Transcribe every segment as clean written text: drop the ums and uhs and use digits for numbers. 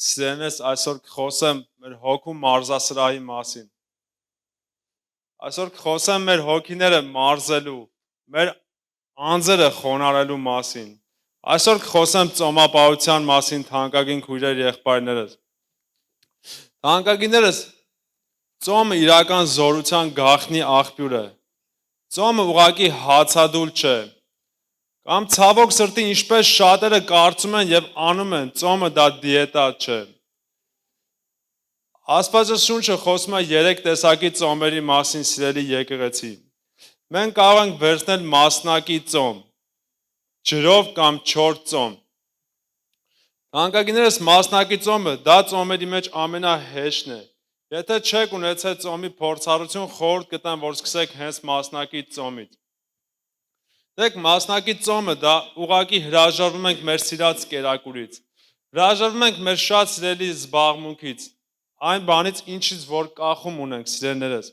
Սիրելիներս, այսօր կխոսեմ մեր հոգու մարզասրահի մասին։ Այսօր կխոսեմ մեր հոգիները մարզելու, մեր անձերը խոնարհելու մասին։ Այսօր կխոսեմ ծոմապահության մասին, թանկագին քույրեր, եղբայրներս։ Թանկագիններս, ծոմը իրական զորության գաղտնի աղբյուր է։ Ծոմը ուղղակի հացադուլ չէ։ Կամ ցավոք սրտի, ինչպես շատերը կարծում են եւ անում են, ծոմը դա դիետա չէ։ Աստվածաշունչը խոսում է 3 տեսակի ծոմերի մասին, սիրելի եկեղեցի։ Մենք կարող ենք վերցնել մասնակի ծոմ, ջրով կամ չոր ծոմ։ Թանկագիններս, մասնակի ծոմը դա ծոմերի մեջ ամենահեշտն է։ Եթե չեք ունեցել ծոմի փորձառություն, խորհուրդ կտամ, որ սկսեք հենց մասնակի ծոմից։ Դեք մասնակի ծոմը դա ուղղակի հրաժարվում ենք մեր սիրած կերակուրից։ Հրաժարվում ենք մեր շատ սիրելի զբաղմունքից, այն բանից, ինչից որ կախում ունենք, սիրելիներս։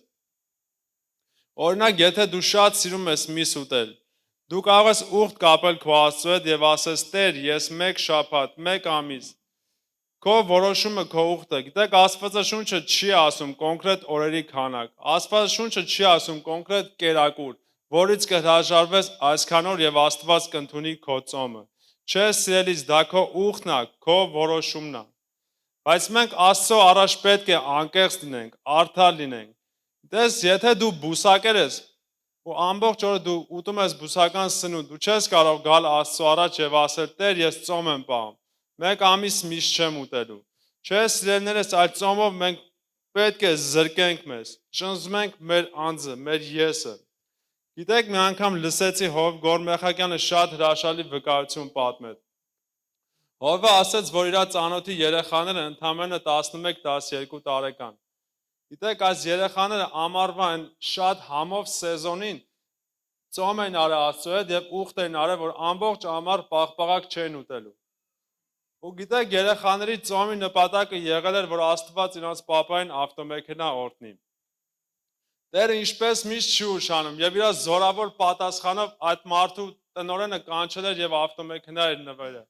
Օրինակ, եթե դու շատ սիրում ես միս ուտել, դու կարող ես ուխտ կապել քո Աստծո հետ եւ ասես. «Տեր, ես 1 շաբաթ, 1 ամիս»։ Քո որոշումը քո ուխտը։ Գիտեք, Աստվածաշունչը չի ասում կոնկրետ օրերի քանակ։ Աստվածաշունչը չի ասում կոնկրետ կերակուր, որից կհրաժարվես այսքան օր եւ Աստված կընդունի քո ծոմը։ Չէ, սիրելիս, դա քո ուխտն է, քո որոշումն է։ Բայց մենք Աստծո առաջ պետք է անկեղծ լինենք, արդար լինենք։ Դες, եթե դու բուսակեր ես ու ամբողջ օրը դու ուտում ես բուսական սնունդ, դու չես կարող գալ Աստծո առաջ եւ ասել. «Տեր, ես ծոմ եմ պահում, 1 ամիս միշտ չեմ ուտելու»։ Չէ, սիրելիներս, այդ ծոմով մենք պետք է զրկենք մեզ, ճնզմենք մեր անձը, մեր եսը։ Գիտեք, մի անգամ լսեցի Հովիվ Գորմեխակյանը շատ հրաշալի վկայություն պատմել։ Հովը ասաց, որ իր ծանոթի երեխաները ընդամենը 11-12 տարեկան։ Գիտեք, այս երեխաները ամառվա այն շատ համով սեզոնին ծոմ են արել Աստծո հետ եւ ուխտ են արել, որ ամբողջ ամառ պաղպաղակ չեն ուտելու։ Ու գիտեք, երեխաների ծոմի նպատակը եղել էր, որ Աստված իրենց պապային ավտոմեքենա օրհնի։ Տերը ինչպես միշտ չի ուշանում եւ իր զորավոր պատասխանով այդ մարդու տնօրենը կանչել էր եւ ավտոմեքենա էր նվերել։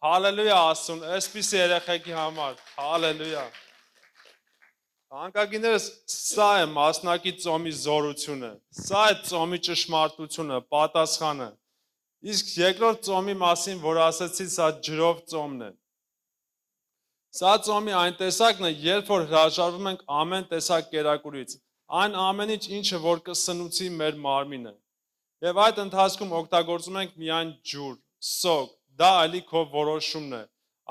Հալելույա Աստծուն, այսպիսի երեխեքի համար, հալելույա։ Թանկագիններս, սա է մասնակի ծոմի զորությունը, սա է ծոմի ճշմարտությունը, պատասխանը։ Իսկ երկրորդ ծոմի մասին, որ ասացի, սա ջրով ծոմն է։ Սա ծոմի այն տեսակն է, երբ որ հրաժարվում ենք ամեն տեսակ կերակուրից, այն ամենից, ինչը որ կսնուցի մեր մարմինը։ Եվ այդ ընթացքում օգտագործում ենք միայն ջուր, սոկ, դա ալի քո որոշումն է։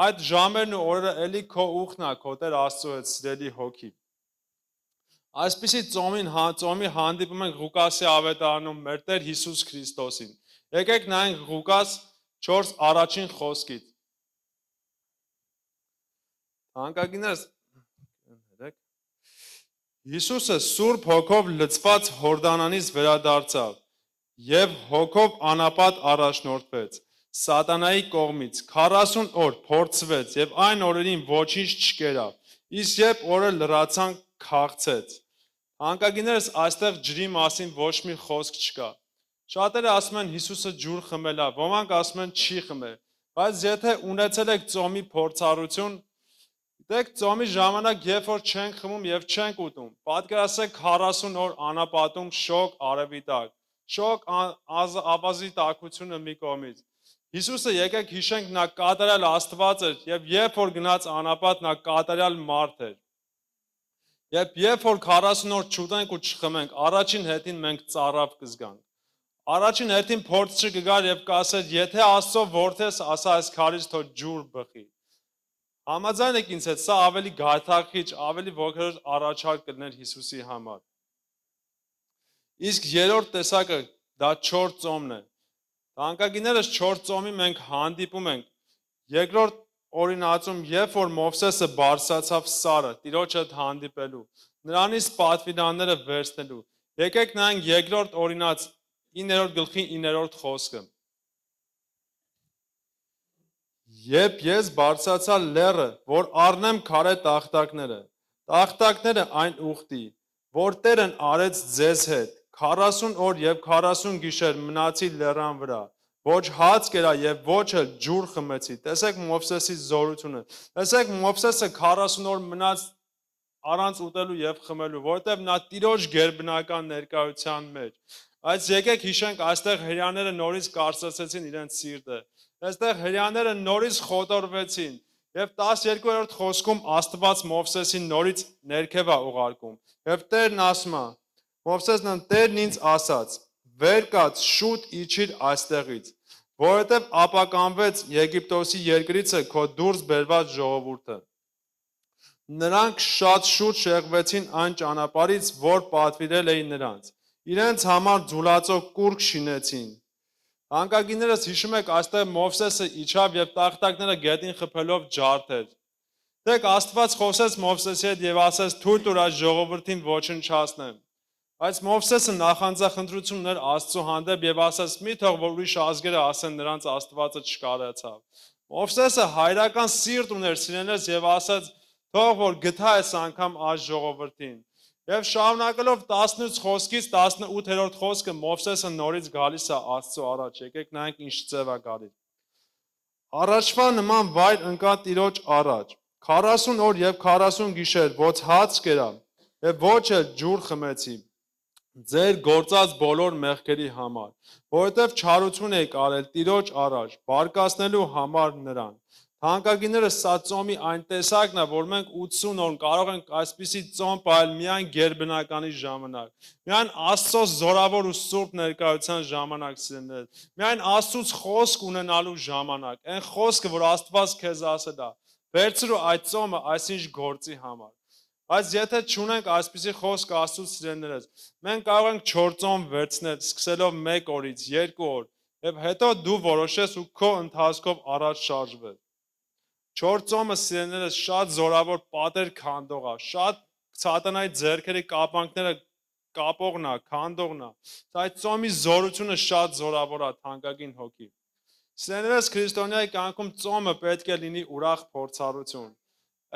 Այդ ժամերն ու օրերը էլի քո ուխտն է, քո Տեր Աստծո հետ, սիրելի հոգի։ Այսպիսի ծոմի հանդիպում ենք Ղուկասի ավետարանում մեր Տեր Հիսուս Քրիստոսին։ Եկեք նայենք Ղուկաս 4 առաջին խոսքից։ Թանկագիններս, Հիսուսը Սուրբ Հոգով լցված Հորդանանից վերադարձավ եւ հոգով անապատ առաջնորդվեց Սատանայի կողմից, 40 օր փորձվեց եւ այն օրերին ոչինչ չկերավ, իսկ երբ օրը լրացան, քաղցեց։ Թանկագիններս, այստեղ ջրի մասին ոչ մի խոսք չկա։ Շատերը ասում են Հիսուսը ջուր խմել է, ոմանք ասում են չի խմել, բայց եթե ունեցել եք ծոմի փորձառություն, դեք ծոմի ժամանակ, երբ որ չենք խմում եւ չենք ուտում, պատկերացրեք 40 օր անապատում շոկ արևի տակ, շոկ ավազի տաքությունը մի կողմից։ Հիսուսը եկեք հիշենք, նա կատարյալ Աստված էր եւ երբ որ գնաց անապատ, նա կատարյալ մարդ էր։ Երբ որ 40 օր չուտենք ու չխմենք, առաջին հետին մենք ծարավ կզգանք։ Առաջին հետին փորձը կգար եւ կասեր, եթե Աստծո որդի ես, ասա այս քարից թող ջուր բխի։ Համաձայն եք ինձ հետ, սա ավելի գայթակղիչ, ավելի ոգևոր առաջարկ կլներ Հիսուսի համար։ Իսկ երրորդ տեսակը դա չոր ծոմն է։ Թանկագիններս, չոր ծոմի մենք հանդիպում ենք երկրորդ օրինացում, երբ որ Մովսեսը բարձրացավ Սարը, Տիրոջ հետ հանդիպելու, նրանից պատվիրանները վերցնելու։ Եկեք նայենք երկրորդ օրինաց 9-րդ գլխի 9-րդ խոսքը։ Երբ ես բարձրացա լեռը, որ առնեմ քարե տախտակները այն ուխտի, որ Տերն արեց ձեզ հետ, 40 օր եւ 40 գիշեր մնացի լեռան վրա, ոչ հաց կերա եւ ոչ էլ ջուր խմեցի։ Տեսեք Մովսեսի զորությունը։ Տեսեք Մովսեսը 40 օր մնաց առանց ուտելու եւ խմելու, որովհետեւ նա Տիրոջ գերբնական ներկայության մեջ։ Այս եկեք հիշենք, այստեղ հрьяաները նորից կարծրացեցին իրենց սիրտը։ Այստեղ հрьяաները նորից խոտորվեցին եւ 12-րդ խոսքում Աստված Մովսեսին նորից ներքև է ուղարկում։ Եվ Տերն ասում է, Մովսեսն Տերն ինձ ասաց. «Վեր կաց, շուտ իջիր այստեղից, որովհետև ապականվեց Եգիպտոսի երկրիցը քո դուրս բերված ժողովուրդը»։ Նրանք շատ շուտ շեղվեցին այն ճանապարհից, որ պատվիրել էին նրանց։ Իրենց համար ձուլածո կուրկ շինեցին։ Հանկագիներս հիշում եք, այստեղ Մովսեսը իջավ եւ տախտակները գետին խփելով ջարդեր։ Դեք Աստված խոսեց Մովսեսի հետ եւ ասեց. «Թույլ տուր այս ժողովրդին ոչնչացնեմ»։ Բայց Մովսեսը նախանձախնդրություն ուներ Աստծո հանդեպ եւ ասաց. «Մի թող որ ուրիշ ազգերը ասեն նրանց Աստվածը չկարեցավ»։ Մովսեսը հայրական սիրտ ուներ սիրելիներս եւ ասաց. «Թող որ գթա այս անգամ այս ժողովրդին»։ Եվ շարունակելով 18 խոսքից 18-րդ խոսքը Մովսեսը նորից գալիս է Աստծո առաջ։ Եկեք նայենք ինչ ձև է գալիս։ Առաջվա նման վայր ընկա Տիրոջ առաջ։ 40 օր եւ 40 գիշեր ոչ հաց կերա եւ ոչ էլ ջուր խմեցի ձեր գործած բոլոր մեղքերի համար, որովհետև չարություն եք արել Տիրոջ առաջ, բարկացնելու համար նրան։ Թանկագիներս սա ծոմի այն տեսակն է, որ մենք 80 օր կարող ենք այսպիսի ծոմ պահել միայն գերբնականի ժամանակ, միայն Աստծո զորավոր ու սուրբ ներկայության ժամանակ սիրելիներ, միայն Աստծուց խոսք ունենալու ժամանակ, այն խոսքը, որ Աստված քեզ ասել է, վերցրու այդ ծոմը այսինչ գործի համար։ Բայց եթե չունենք այսպիսի խոսք Աստծուց սիրելիներս, մենք կարող ենք 4 ծոմ վերցնել, սկսելով 1 օրից, 2 օր, եւ հետո դու որոշես ու քո ընթացքով առաջ շարժվել։ 4 ծոմը սիրելիներս շատ զորավոր պատեր քանդող է, շատ սատանայի ձեռքերի կապանքները կապողն է, քանդողն է։ Այդ ծոմի զորությունը շատ զորավոր է, թանկագին հոգի։ Սիրելիներս քրիստոնյայի կյանքում ծոմը պետք է լինի ուրախ փորձառություն։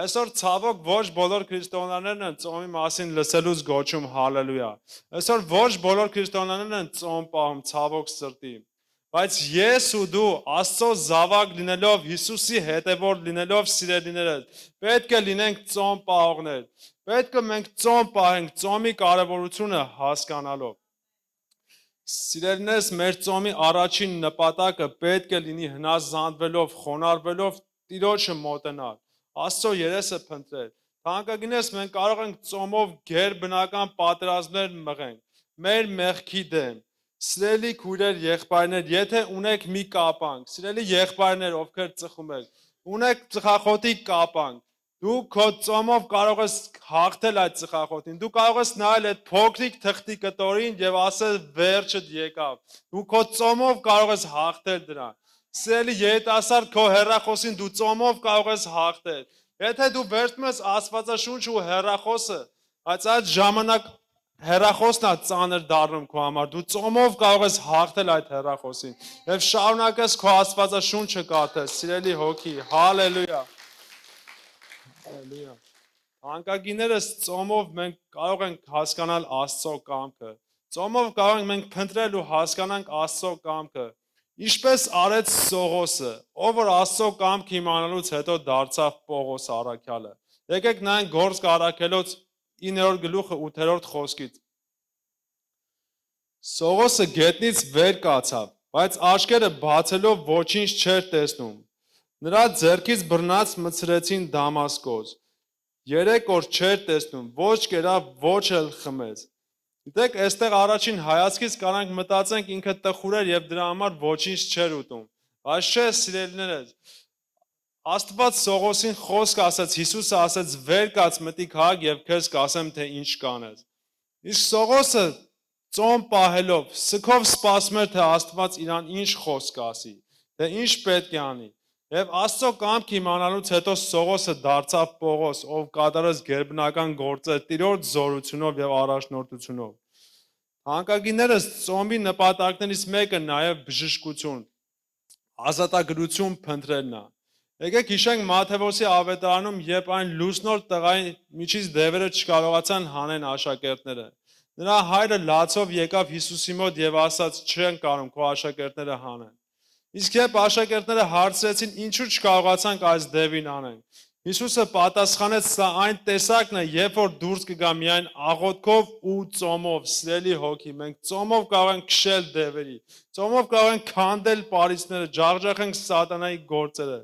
Այսօր ցավոք ոչ բոլոր քրիստոնյաներն են ծոմի մասին լսելուց գոչում հալելույա։ Այսօր ոչ բոլոր քրիստոնյաներն են ծոմ պահում ցավոք սրտի։ Բայց ես ու դու Աստծո զավակ լինելով, Հիսուսի հետևորդ լինելով սիրելիներս, պետք է լինենք ծոմ պահողներ։ Պետք է մենք ծոմ պահենք, ծոմի կարևորությունը հասկանալով։ Սիրելիներս, մեր ծոմի առաջին նպատակը պետք է լինի հնազանդվելով, խոնարհվելով Տիրոջը մոտենալ, Աստծո երեսը փնտրել։ Թանկագինես, մենք կարող ենք ծոմով գերբնական պատերազմներ մղենք մեր մեղքի դեմ։ Սիրելի քույրեր, եղբայրներ, եթե ունեք մի կապանք, սիրելի եղբայրներ, ովքեր ծխում եք, ունեք ծխախոտի կապանք, դու քո ծոմով կարող ես հաղթել այդ ծխախոտին, դու կարող ես նայել այդ փոքրիկ թղթի կտորին եւ ասել վերջը եկավ։ Դու քո ծոմով կարող ես հաղթել դրան։ Սիրելի երիտասարդ, քո հեռախոսին դու ծոմով կարող ես հաղթել։ Եթե դու վերցնում ես Աստվածաշունչը ու հեռախոսը, այս այդ ժամանակ հեռախոսն է ծանր դառնում քո համար, դու ծոմով կարող ես հաղթել այդ հեռախոսին եւ շարունակես քո Աստվածաշունչը կարդալ, սիրելի հոգի, հալելույա։ Հալելույա։ Անկագիներս ծոմով մենք կարող ենք հասկանալ Աստծո կամքը։ Ծոմով կարող ենք մենք փնտրել ու հասկանանք Աստծո կամքը։ Ինչպես արեց Սողոսը, ով որ Աստծո կամքը իմանալուց հետո դարձավ Պողոս առաքյալը։ Եկեք նայենք Գործք առաքելոց 9-րդ գլուխը 8-րդ խոսքից։ Սողոսը գետնից վեր կացավ, բայց աչքերը բացելով ոչինչ չէր տեսնում։ Նրա ձեռքից բռնած մցրեցին Դամասկոս։ 3 օր չէր տեսնում, ոչ կերավ, ոչ էլ խմեց։ Գիտեք, այստեղ առաջին հայացքից կարանք մտածենք ինքը տխուր էր եւ դրա համար ոչինչ չէր ուտում։ Բայց չէ, սիրելիներս, Աստված Սողոսին խոսք ասաց, Հիսուսը ասաց, վեր կաց մտի քաղաք եւ քեզ կասեմ, թե ինչ կանես։ Իսկ Սողոսը ծոմ պահելով, սքով սպասում էր, թե Աստված իրան ինչ խոսք ասի, թե ինչ պետք է անի։ Եվ Աստծո կամքը իմանալուց հետո Սողոսը դարձավ Պողոս, ով կատարեց գերբնական գործեր Տիրոջ զորությունով եւ առաջնորդությունով։ Հանկագիներս ծոմի նպատակներից մեկը նաեւ բժշկություն, ազատագրություն փնտրելն է։ Եկեք հիշենք Մատթեոսի ավետարանում, երբ այն լուսնոր տղայի միջից դևերը չկարողացան հանեն աշակերտները։ Նրա հայրը լացով եկավ Հիսուսի մոտ եւ ասաց, չեն կարող քո աշակերտները հանեն։ Իսկ երբ աշակերտները հարցրեցին, ինչու չկարողացանք այս դևին անենք, Հիսուսը պատասխանեց, սա այն տեսակն է, երբ որ դուրս կգա միայն աղոթքով ու ծոմով, սիրելի հոգի, մենք ծոմով կարող ենք քշել դևերի, ծոմով կարող ենք քանդել պարիսպները, ջախջախենք սատանայի գործերը։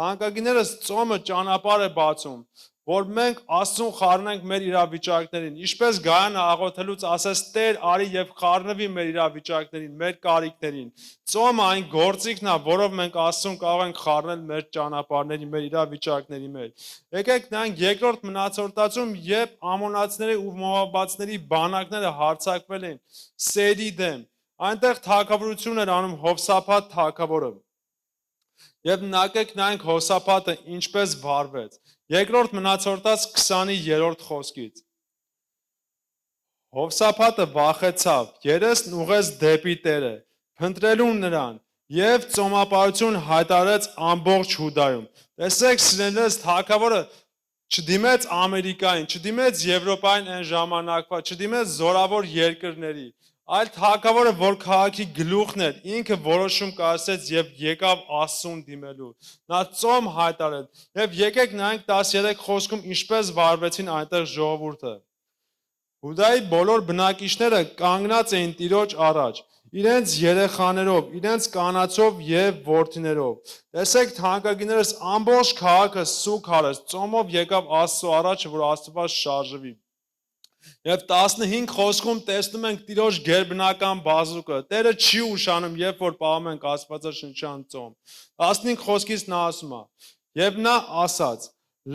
Թանկագիններս, ծոմը ճանապարհ է բացում, որ մենք Աստծուն խառնենք մեր իրավիճակներին։ Ինչպես Գայանը աղոթելուց ասես Տեր արի եւ խառնվի մեր իրավիճակներին, մեր կարիքներին։ Ծոմը այն գործիքն է, որով մենք Աստծուն կարող ենք խառնել մեր ճանապարհների, մեր իրավիճակների մեջ։ Եկեք նայենք երկրորդ մնացորդացում, երբ ամոնացիների ու մոաբացիների բանակները հարձակվել են Սեյրի դեմ, այնտեղ թագավորություն էր անում Հովսափաթ թագավորը։ Եվ նայենք Հովսափաթը ինչպես վարվեց։ Երկրորդ մնացորդաց 20-րդ խոսքից։ Հովսափաթը վախեցավ, երեսն ուղղեց դեպի Տերը, փնտրելու նրան եւ ծոմապահություն հայտարարեց ամբողջ Հուդայում։ Տեսեք, սիրելիներս, թագավորը չդիմեց Ամերիկային, չդիմեց Եվրոպային այն ժամանակվա, չդիմեց զորավոր երկրների, այլ թագավորը, որ քաղաքի գլուխն էր, ինքը որոշում կայացրեց եւ եկավ Աստծուն դիմելու։ Նա ծոմ հայտարարեց եւ եկեք նայենք 13 խոսքում ինչպես վարվեցին այնտեղ ժողովուրդը։ Հուդայի բոլոր բնակիչները կանգնած էին Տիրոջ առաջ, իրենց երեխաներով, իրենց կանացով եւ որդիներով։ Տեսեք, թանկագիներս, ամբողջ քաղաքը սուգ արեց, ծոմով եկավ Աստծո առաջ, որ Աստված շարժվի։ Եվ 15 խոսքում տեսնում ենք Տիրոջ գերբնական բազուկը։ Տերը չի ուշանում, երբ որ պահում ենք Աստվածաշնչյան ծոմ։ 15 խոսքից նա ասում է. Եվ նա ասաց.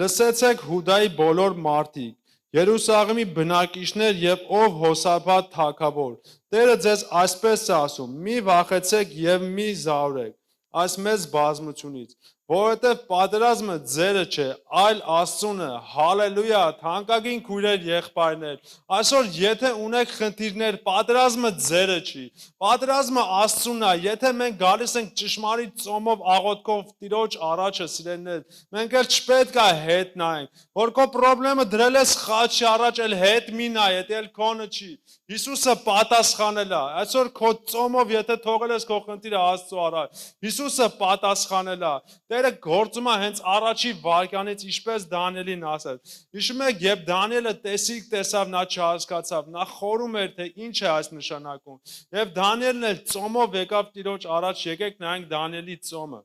լսեցեք Հուդայի բոլոր մարդիկ, Երուսաղեմի բնակիչներ եւ ով Հոսափատ թագավոր։ Տերը ձեզ այսպես է ասում. մի վախեցեք եւ մի զարեք այս մեծ բազմությունից, որովհետև պատերազմը ձերը չէ, այլ Աստծունը, հալելույա, թանկագին քույրեր, եղբայրներ, այսօր եթե ունեք խնդիրներ, պատերազմը ձերը չի, պատերազմը Աստծունն է, եթե մենք գալիս ենք ճշմարիտ ծոմով, աղոթքով Տիրոջ առաջը, սիրելիներ, մենք էլ չպետք է հետ նայենք, որ քո խնդրումը դրել ես խաչի առաջ, էլ հետ մի նայ, եթե էլ քոնը չի, Հիսուսը պատասխանել է, այսօր քո ծոմով, եթե թողել ես քո խնդիրը Աստծո առաջ, Հիսուսը պատասխանել է, Տերը գործում է հենց առաջի վարքյանից, ինչպես Դանիելին ասաց։ Հիշում եք, երբ Դանիելը տեսիք տեսավ, նա չհասկացավ, նա խորում էր, թե ինչ է այս նշանակում։ Եվ Դանիելն էլ ծոմով եկավ Տիրոջ առաջ, եկեք նայենք Դանիելի ծոմը։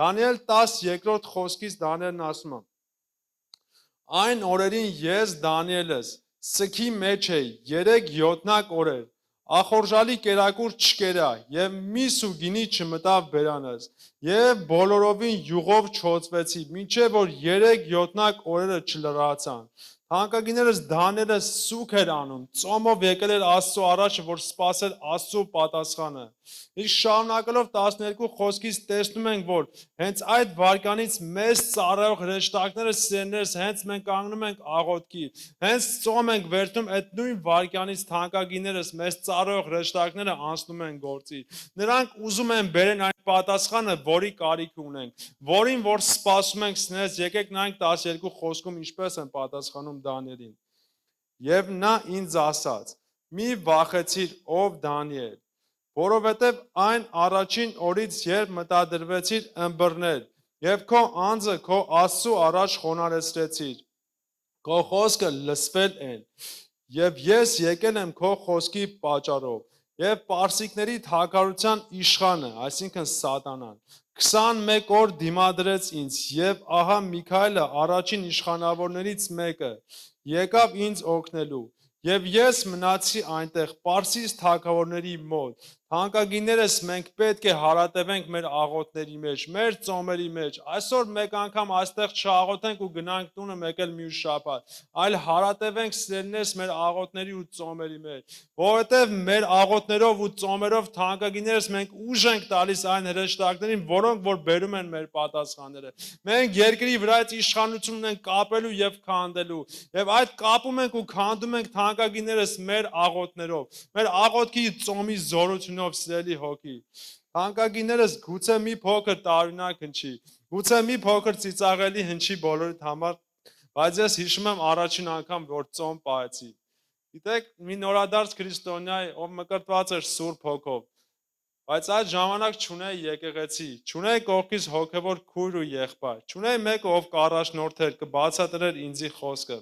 Դանիել 10-րդ խոսքից Դանիելն ասում է. Այն օրերին ես Դանիելս սքի մեջ էի 3-7 օրեր, ախորժալի կերակուր չկերա եւ միս ու գինի չմտավ բերանս եւ բոլորովին յուղով չոցվեցի մինչեւ որ 3-7 օրերը չլրացան։ Թանկագիներս Դանիելը սուք էր անում, ծոմով եկել էր Աստծո առաջ, որ սպասեր Աստծո պատասխանը։ Իսկ շարունակելով 12 խոսքից տեսնում ենք, որ հենց այդ վարքյանից մեծ ծառայող հրեշտակները սերներս հենց մենք կանգնում ենք աղոթքի, հենց ծոմ ենք վերցնում այդ նույն վարքյանից թանկագիներս մեծ ծառայող հրեշտակները անցնում են գործի։ Նրանք ուզում են բերեն այն պատասխանը, որի կարիք ունենք, որին որ սպասում ենք սներս, եկեք նայենք 12 խոսքում ինչպես են պատասխանում Դանիելին։ Եվ նա ինձ ասաց. մի վախեցիր, ով Դանիել, որովհետև այն առաջին օրից, երբ մտադրվեցիր ըմբռնել, եւ քո անձը քո Աստծու առաջ խոնարհեցրեցիր, քո խոսքը լսվել են, եւ ես եկել եմ քո խոսքի պատճառով, եւ պարսիկների թագավորության իշխանը, այսինքն Սատանան, 21 օր դիմադրեց ինձ, եւ ահա Միքայելը առաջին իշխանավորներից մեկը եկավ ինձ օգնելու, եւ ես մնացի այնտեղ Պարսից թագավորների մոտ։ Թանկագիններս, մենք պետք է հարատևենք մեր աղոթների մեջ, մեր ծոմերի մեջ։ Այսօր մեկ անգամ այստեղ չաղոթենք ու գնանք տունը մեկ էլ մյուս շաբաթ, այլ հարատևենք սերներս մեր աղոթների ու ծոմերի մեջ, որովհետև մեր աղոթներով ու ծոմերով թանկագիններս մենք ուժ ենք տալիս այն հրեշտակներին, որոնք որ բերում են մեր պատասխանները։ Մենք երկրի վրայից իշխանություն ունենք կապելու եւ քանդելու, եւ այդ կապում ենք ու քանդում ենք թանկագիններս մեր աղոթներով, մեր աղոթքի ծոմի զորությունով, սիրելի հոգի։ Թանկագիններս, գուցե մի փոքր տարօրինակ հնչի, գուցե մի փոքր ծիծաղելի հնչի բոլորիդ համար, բայց ես հիշում եմ առաջին անգամ, որ ծոմ պահեցի։ Գիտեք, մի նորադարձ քրիստոնյա, ով մկրտված էր Սուրբ Հոգով, Բայց այդ ժամանակ չունեի եկեղեցի, չունեի կողքից հոգևոր քույր ու եղբայր, չունեի մեկը, ով կառաջնորդեր, կբացատրեր ինձի խոսքը։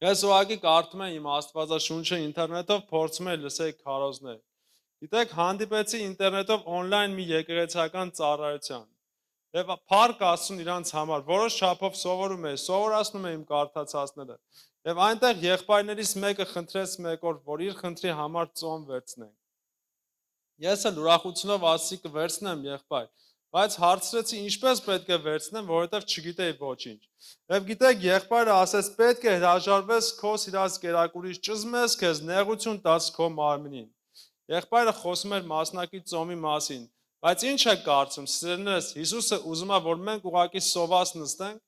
Ես ուղղակի կարդում եմ իմ Աստվածաշունչը ինտերնետով, փորձում եմ լսել քարոզներ։ Գիտեք, հանդիպեցի ինտերնետով on-line մի եկեղեցական ծառայության։ Եվ փառք Աստծուն իրանց համար, որոշ չափով սովորում եմ, սովորացնում եմ իմ կարդացածները։ Եվ այնտեղ եղբայրներից մեկը խնդրեց մեկ օր, որ իր խնդրի համար ծոմ վերցնենք։ Ես էլ ուրախությունով ասացի կվերցնեմ եղբայր, բայց հարցրեցի ինչպես պետք է վերցնեմ, որովհետև չգիտեի ոչինչ։ Եվ գիտեք, եղբայրը ասեց պետք է հրաժարվես քո սիրած կերակուրից, ճզմես քեզ, նեղություն տաս քո մարմնին։ Եղբայրը խոսում էր մասնակի ծոմի մասին, բայց ինչ է կարծում, սիրելիներս, Հիսուսը ուզում է, որ մենք ուղղակի սոված նստենք։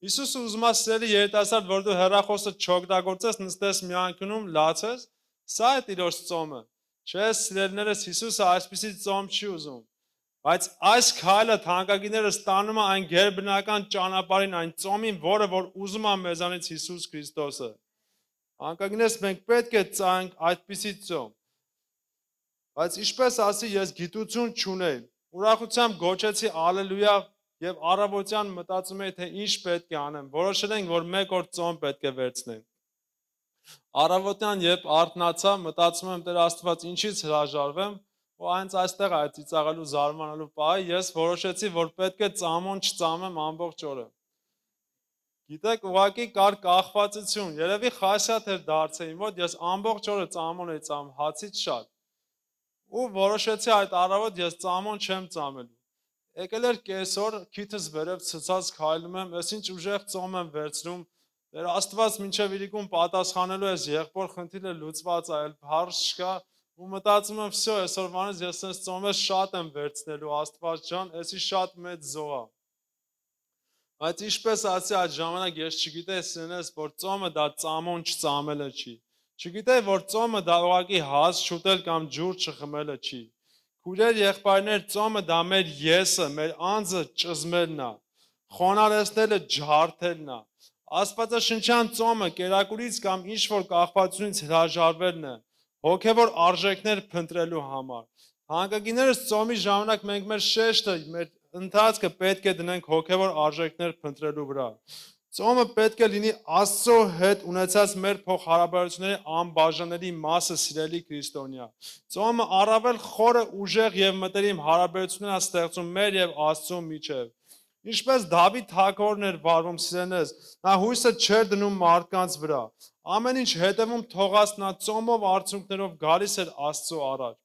Հիսուսը ուզում է սիրելի երիտասարդ, որ դու հեռախոսը չօգտագործես, նստես մի անկյունում, լացես, սա է Տիրոջ ծոմը։ Չէ, սիրելիներս, Հիսուսը այսպիսի ծոմ չի ուզում։ Բայց այս քայլը թանկագիններս տանում է այն գերբնական ճանապարհին, այն ծոմին, որը որ ուզում է մեզանից Հիսուս Քրիստոսը։ Թանկագիններս, մենք պետք է ծայենք այդպիսի ծոմ։ Բայց ինչպես ասի, ես գիտություն չունեի։ Ուրախությամբ գոչեցի ալելույա եւ առավոտյան մտածում էի, թե ինչ պետք է անեմ։ Որոշել ենք, որ մեկ օր ծոմ պետք է վերցնենք։ Առավոտյան երբ արթնացա, մտածում եմ Տեր Աստված, ինչից հրաժարվեմ, ու այնց այստեղ այդ ծիծաղելու զարմանալու պահը ես որոշեցի, որ պետք է ծամոն չծամեմ ամբողջ օրը։ Գիտեք, ուղղակի կար կախվածություն, երևի խասյաթ էր դարձել իմ մոտ, ես ամբողջ օրը ծամոն էի ծամում, հացից շատ։ Ու որոշեցի այդ առավոտ ես ծամոն չեմ ծամելու։ Եկել էր կեսօր, քիթս վերև ցցած քայլում եմ, ես ինչ ուժեղ ծոմ եմ վերցնում, Տեր Աստված մինչև իրիկուն պատասխանելու ես եղբոր խնդիրը լուծված է, այլ հարց չկա, ու մտածում եմ, վсё, այսօրվանից ես այս ծոմը շատ եմ վերցնելու, Աստված ջան, էսի շատ մեծ զոհ է։ Բայց ինչպես ասի այդ ժամանակ ես չգիտեի սենես, որ ծոմը դա ծամոն չծամելը չի։ Չգիտեի, որ ծոմը դա ուղղակի հաց շուտել կամ ջուր չխմելը չի։ Քույրեր, եղբայրներ, ծոմը դա մեր եսը, մեր անձը ճզմելն է, խոնարհեցնելը, ջարդելն է։ Աստվածաշնչյան ծոմը կերակուրից կամ ինչ-որ կախվածությունից հրաժարվելն է, հոգևոր արժեքներ փնտրելու համար։ Հանգագիներս ծոմի ժամանակ մենք մեր շեշտը, մեր ընթացքը պետք է դնենք հոգևոր արժեքներ փնտրելու վրա։ Ծոմը պետք է լինի Աստծո հետ ունեցած մեր փոխհարաբերությունների անբաժանելի մասը, սիրելի քրիստոնյա։ Ծոմը առավել խորը, ուժեղ եւ մտերիմ հարաբերություններ է ստեղծում մեր եւ Աստծո միջեւ։ Ինչպես Դավիթ թագավորն էր վարվում, սիրելիներս, նա հույսը չէր դնում մարդկանց վրա։ Ամեն ինչ հետևում թողած նա ծոմով արդյունքներով գալիս էր Աստծո առաջ։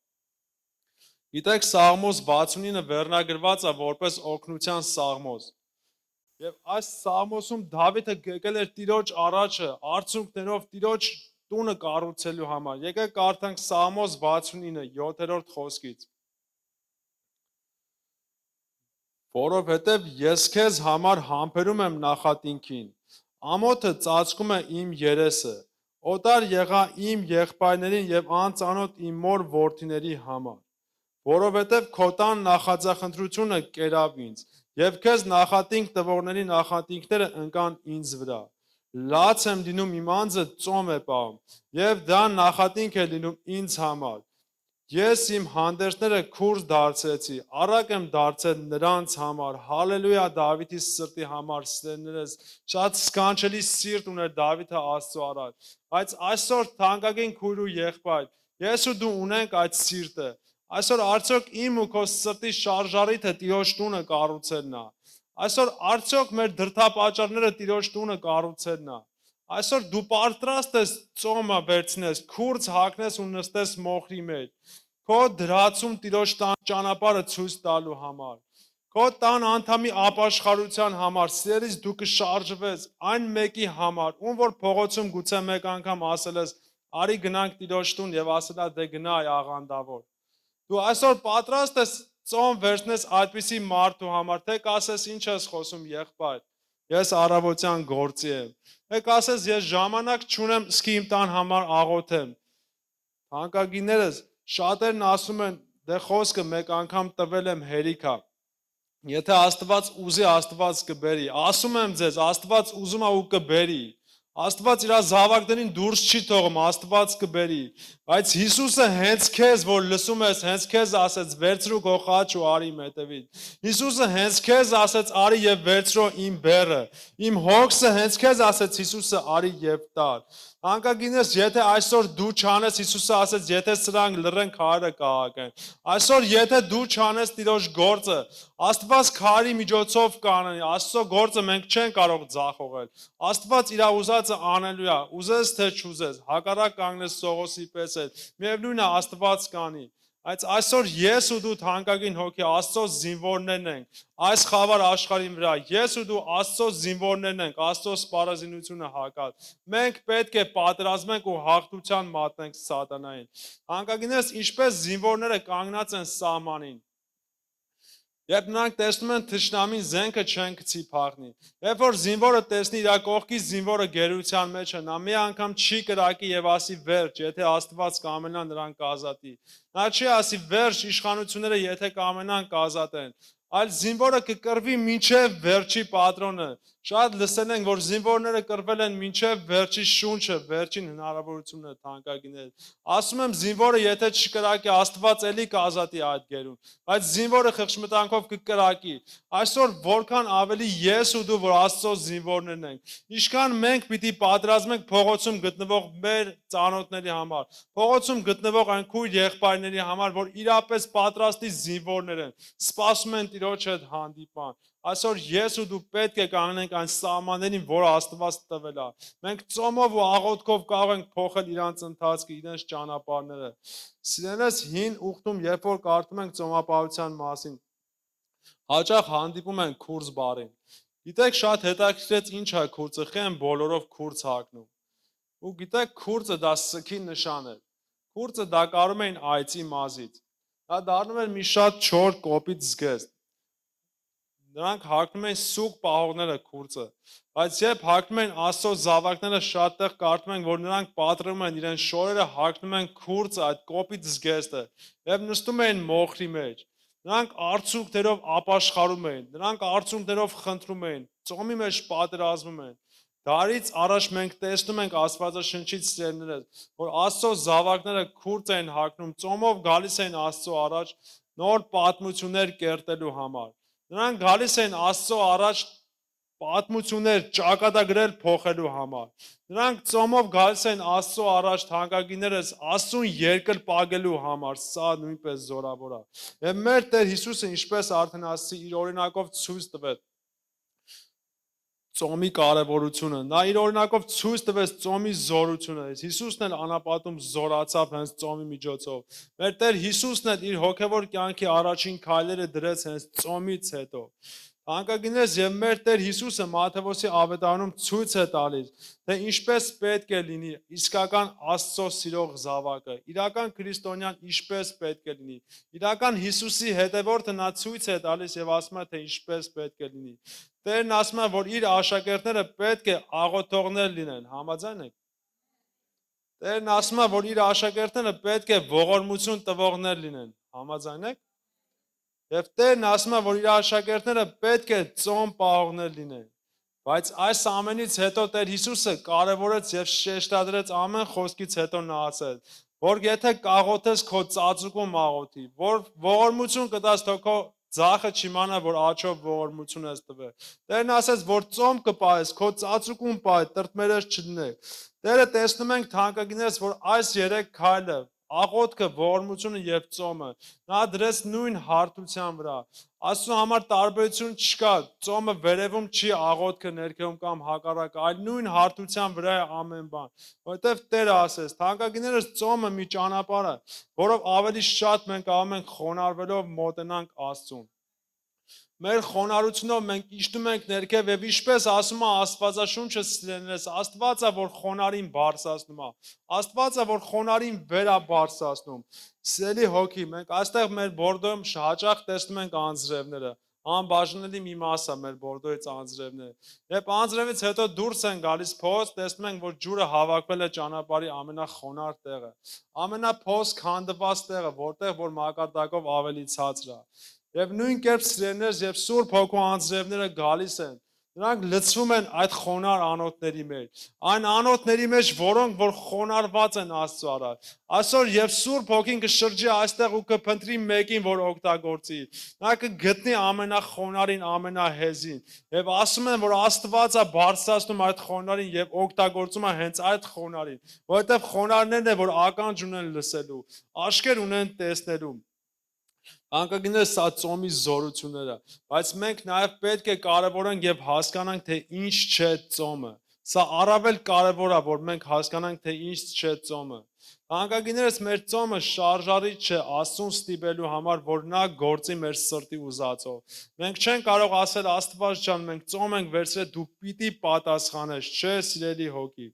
Գիտեք, Սաղմոս 69-ը վերնագրված է որպես օգնության սաղմոս։ Եվ այս սաղմոսում Դավիթը եկել էր Տիրոջ առաջը, արդյունքներով Տիրոջ տունը կառուցելու համար։ Եկեք կարդանք Սաղմոս 69, 7-րդ խոսքից։ Որովհետև ես քեզ համար համբերում եմ նախատինքին, ամոթը ծածկում է իմ երեսը, օտար եղա իմ եղբայրներին եւ անծանոթ իմ մոր որդիների համար, որովհետև քո տան նախաձախնդրությունը կերավ ինձ, եւ քեզ նախատինք տվողների նախատինքները ընկան ինձ վրա։ Լաց եմ լինում, իմ անձը ծոմ է պահում, եւ դա նախատինք է լինում ինձ համար։ Ես իմ հանդերձները քուրձ դարձեցի, առակ եմ դարձել նրանց համար, հալելույա Դավիթի սրտի համար, սիրելիներս, շատ սքանչելի սիրտ ուներ Դավիթը Աստծո առաջ, բայց այսօր թանկագին քույր ու եղբայր, ես ու դու ունենք այդ սիրտը, այսօր արդյոք իմ ու քո սրտի շարժարիթը Տիրոջ տունը կառուցելն է, այսօր արդյոք մեր դրդապատճառները Տիրոջ տունը կառուցելն է, այսօր դու պատրաստ ես ծոմը վերցնես, քուրձ հագնես ու նստես մոխրի մեջ, քո դրացում Տիրոջ տան ճանապարհը ցույց տալու համար, քո տան անդամի ապաշխարության համար, սիրելիս դու կշարժվես այն մեկի համար, ում որ փողոցում գուցե մեկ անգամ ասել ես, արի գնանք Տիրոջ տուն եւ ասել է դե գնա այ աղանդավոր։ Դու այսօր պատրաստ ես ծոմ վերցնես այդպիսի մարդու համար, թե կասես ինչ ես խոսում եղբայր, ես առավոտյան գործի եմ, թե կասես ես ժամանակ չունեմ սկի իմ տան համար աղոթեմ։ Թանկագիններս, շատերն ասում են, դե խոսքը մեկ անգամ տվել եմ հերիքա, եթե Աստված ուզի, Աստված կբերի, ասում եմ ձեզ, Աստված ուզում է ու կբերի, Աստված իր զավակներին դուրս չի թողում, Աստված կբերի, Բայց Հիսուսը հենց քեզ, որ լսում ես, հենց քեզ ասեց վերցրու քո խաչ ու արի իմ հետևից։ Հիսուսը հենց քեզ ասեց արի եւ վերցրու իմ բեռը։ Իմ հոգսը հենց քեզ ասեց Հիսուսը արի եւ տար։ Անկագինես, եթե այսօր դու չանես, Հիսուսը ասեց, եթե սրանք լռեն, քարը կհագեն։ Այսօր եթե դու չանես Տիրոջ գործը, Աստված քարի միջոցով կանանի, Աստծո գործը մենք չենք կարող ձախողել։ Աստված իր ուզածը անելու է, ուզես թե չուզես, հակառակ կանգնես Սողոսի պես էլ, միևնույն է Աստված կանի։ Բայց այսօր ես ու դու թանկագին հոգի Աստծո զինվորներն ենք, այս խավար աշխարհի վրա, ես ու դու Աստծո զինվորներն ենք, Աստծո սպառազինությունը հակած։ Մենք պետք է պատրաստենք ու հաղթության մատնենք սատանային։ Թանկագինս, ինչպես զինվորները կանգնած են սահմանին, երբ նրանք տեսնում են թշնամին զենքը չեն գցի փախնի։ Երբ որ զինվորը տեսնի իր կողքի զինվորը գերության մեջ է, նա մի անգամ չի կրակի եւ ասի վերջ, եթե Աստված կամենա նրան կազատի։ Նա չի ասի վերջ, իշխանությունները եթե կամենան կազատեն, այլ զինվորը կկռվի մինչև վերջի պատրոնը։ Շատ լսել ենք, որ զինվորները կռվել են մինչև վերջի շունչը, վերջին հնարավորությունը թանկագիներ։ Ասում եմ զինվորը եթե չկրակի, Աստված էլի կազատի այդ գերուն, բայց զինվորը խղճմտանքով կկրակի։ Այսօր որքան ավելի ես ու դու, որ Աստծո զինվորներն ենք, ինչքան մենք պիտի պատրաստենք փողոցում գտնվող մեր ծանոթների համար, փողոցում գտնվող այն քույր եղբայրների համար, որ իրապես պատրաստի զինվորներ են, սպասում են Տիրոջ հետ հանդիպան։ Այսօր ես ու դու պետք է կանգնենք այն սահմաններին, որը Աստված տվել է։ Մենք ծոմով ու աղոթքով կարող ենք փոխել իրանց ընթացքը, իրենց ճանապարհները։ Սիրելիս, հին ուխտում, երբ որ կարդում ենք ծոմապահության մասին, հաճախ հանդիպում ենք քուրձ բառին։ Գիտեք, շատ հետաքրքրեց ինչ է քուրձը, խեն բոլորով քուրձ հագնում։ Ու գիտեք, քուրձը դա սքի նշան է։ Քուրձը դա կարում էին այծի մազից։ Դա դառնում էր մի շատ չոր կոպիտ զգեստ։ Նրանք հագնում են սուկ պահողները քուրձը, բայց երբ հագնում են Աստծո զավակները, շատտեղ կարդում ենք, որ նրանք պատրում են իրեն շորերը, հագնում են քուրձը, այդ կոպիտ զգեստը, եւ նստում են մոխրի մեջ։ Նրանք արցունքներով ապաշխարում էին, նրանք արցունքներով խնդրում էին, ծոմի մեջ պատերազմում են։ Դարից առաջ մենք տեսնում ենք Աստվածաշնչից սերներս, որ Աստծո զավակները քուրձ են հագնում, ծոմով գալիս են Աստծո առաջ նոր պատմություններ կերտելու համար։ Նրանք գալիս են Աստծո առաջ պատմություններ ճակատագրել փոխելու համար։ Նրանք ծոմով գալիս են Աստծո առաջ թանկագիներս Աստծուն երկրպագելու համար, սա նույնպես զորավոր է։ Եվ մեր Տեր Հիսուսը ինչպես արդեն ասացի, իր օրինակով ցույց տվեց ծոմի կարևորությունը։ Նա իր օրինակով ցույց տվեց ծոմի զորությունը։ Հիսուսն էլ անապատում զորացավ հենց ծոմի միջոցով։ Մեր Տեր Հիսուսն էլ իր հոգևոր կյանքի առաջին քայլերը դրեց հենց ծոմից հետո։ Թանկագիններս, եւ մեր Տեր Հիսուսը Մատթեոսի ավետարանում ցույց է տալիս, թե ինչպես պետք է լինի իսկական Աստծո սիրող զավակը, իրական քրիստոնյան ինչպես պետք է լինի։ Իրական Հիսուսի հետևորդը նա ցույց է տալիս եւ ասում է, թե ինչպես պետք է լինի։ Տերն ասում է, որ իր աշակերտները պետք է աղոթողներ լինեն, համաձայն եք։ Տերն ասում է, որ իր աշակերտները պետք է ողորմություն տվողներ լինեն, համաձայն եք։ Եվ Տերն ասում է, որ իր աշակերտները պետք է ծոմ պահողներ լինեն։ Բայց այս ամենից հետո Տեր Հիսուսը կարևորեց եւ շեշտադրեց ամեն խոսքից հետո նա ասեց, որ եթե կաղոթես քո ծածուկում աղոթի, որ ողորմություն կտաս, թող քո ձախը չիմանա, որ աջով ողորմություն ես տվել։ Տերն ասեց, որ ծոմ կպահես, քո ծածուկում պահ, տրտմերես չլինեք։ Տերը տեսնում ենք թանկագիններս, որ այս 3 քայլը աղոթքը, ողորմությունը եւ ծոմը նա դրեց նույն հարթության վրա։ Աստծո համար տարբերություն չկա, ծոմը վերևում չի, աղոթքը ներքևում կամ հակառակը, այլ նույն հարթության վրա է ամեն բան։ Որովհետեւ Տերը ասեց, թանկագիններս ծոմը մի ճանապարհ է, որով ավելի շատ մենք կարող ենք խոնարհվելով մոտենանք Աստծուն։ Մեր խոնարհությունով մենք իջնում ենք ներքև եւ ինչպես ասում է Աստվածաշունչը սիրելիներս, Աստված է, որ խոնարհին բարձրացնում է։ Աստված է, որ խոնարհին վեր է բարձրացնում։ Սիրելի հոգի, մենք այստեղ մեր բորդոյում հաճախ տեսնում ենք անձրևները։ Անբաժանելի մի մաս է մեր բորդոյից անձրևները։ Երբ անձրևից հետո դուրս են գալիս փոս, տեսնում ենք, որ ջուրը հավաքվել է ճանապարհի ամենախոնարհ տեղը, ամենափոս քանդված տեղը, որտեղ որ մակարդակով ավելի ցածր է։ Եվ նույն կերպ սիրելիներս, երբ Սուրբ Հոգու անձրևները գալիս են, Նրանք լցվում են այդ խոնար անոթների մեջ, այն անոթների մեջ, որոնք որ խոնարհված են Աստծո առաջ։ Այսօր եւ Սուրբ Հոգին կշրջի այստեղ ու կփնտրի մեկին, որ օգտագործի։ Նա կգտնի ամենախոնարին, ամենահեզին։ Եվ ասում են, որ Աստվածը բարձրացնում այդ խոնարին եւ օգտագործում է հենց այդ խոնարին, որովհետեւ խոնարներն է, որ ականջ ունեն լսելու, աչքեր ունեն տեսնելու։ Անկագինները սա ծոմի զորությունները, բայց մենք նաև պետք է կարևորենք եւ հասկանանք, թե ինչ չէ ծոմը։ Սա առավել կարևոր է, որ մենք հասկանանք, թե ինչ չէ ծոմը։ Անկագիներս մեր ծոմը շարժարիչ չէ Աստծուն ստիպելու համար, որ նա գործի մեր սրտի ուզածով։ Մենք չենք կարող ասել Աստված ջան, մենք ծոմ ենք վերցրել, դու պիտի պատասխանես, չէ, սիրելի հոգի։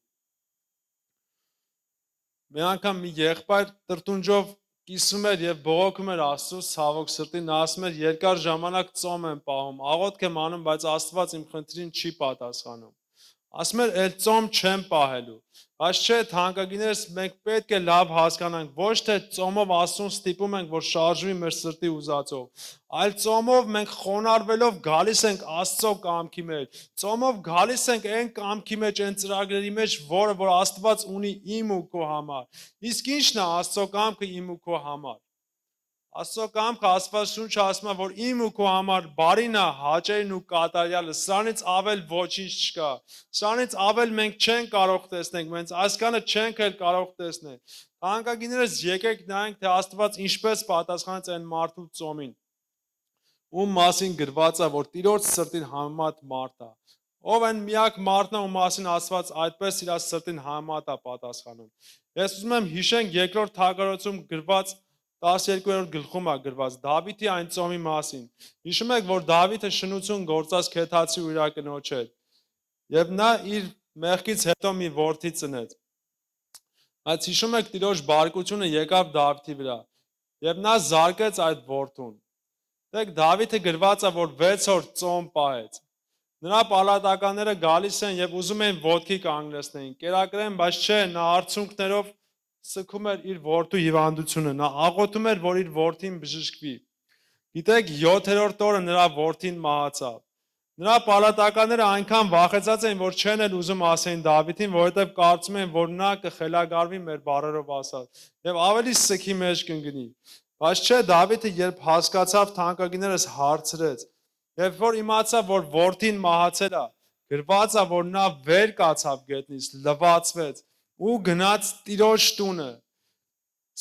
Մի անգամ մի եղբայր տրտունջով կիսում էր եւ բողոքում էր Աստծուց ցավոք սրտի, նա ասում էր երկար ժամանակ ծոմ եմ պահում, աղոթք եմ անում, բայց Աստված իմ խնդրին չի պատասխանում։ Ասում էր, «Էլ ծոմ չեմ պահելու»։ Բայց չէ, թանկագիներս, մենք պետք է լավ հասկանանք, ոչ թե ծոմով Աստծուն ստիպում ենք, որ շարժվի մեր սրտի ուզածով, այլ ծոմով մենք խոնարհվելով գալիս ենք Աստծո կամքի մեջ։ Ծոմով գալիս ենք այն կամքի մեջ, այն ծրագրերի մեջ, որը որ Աստված ունի իմ ու քո համար։ Իսկ ի՞նչն է Աստծո կամքը իմ ու քո համար։ Աստծո կամքը Աստվածաշունչը ասում է, որ իմ ու քո համար բարին է, հաճելն ու կատարյալը, սրանից ավել ոչինչ չկա։ Սրանից ավել մենք չենք կարող տեսնել, մենք այսքանը չենք էլ կարող տեսնել։ Թանկագիներս, եկեք նայենք, թե Աստված ինչպես պատասխանեց այն մարդու ծոմին, ում մասին գրված է, որ Տիրոջ սրտին համեմատ մարդ է։ Ով այն միակ մարդն է, ում մասին Աստված այդպես իր սրտին համեմատ է պատասխանում։ Ես ուզում եմ հիշենք երկրորդ թագավորություն գրված 12-րդ գլխում է գրված Դավիթի այն ծոմի մասին։ Հիշում եք, որ Դավիթը շնություն գործած քեթացի ու իր կնոջ հետ։ Եվ նա իր մեղքից հետո մի որդի ծնեց։ Բայց հիշում եք, Տիրոջ բարկությունը եկավ Դավիթի վրա։ Եվ նա զարկեց այդ որդուն։ Դեք Դավիթը գրված է, որ 6 օր ծոմ պահեց։ Նրա պալատականները գալիս են եւ ուզում են ոտքի կանգնեցնեն, կերակրեն, բայց չէ, նա արցունքներով սքում էր իր որդու հիվանդությունը, նա աղոթում էր, որ իր որդին բժշկվի։ Գիտեք, 7-րդ օրը նրա որդին մահացավ։ Նրա պալատականները այնքան վախեցած էին, որ չեն էլ ուզում ասեն Դավիթին, որովհետև կարծում են, որ նա կխելագարվի մեր բառերով ասած եւ ավելի սքի մեջ կընկնի։ Բայց չէ, Դավիթը երբ հասկացավ, թանկագիներս հարցրեց, երբ որ իմացավ, որ որդին մահացել է, գրված է, որ նա վեր կացավ գետնից, լվացվեց ու գնաց Տիրոջ տունը։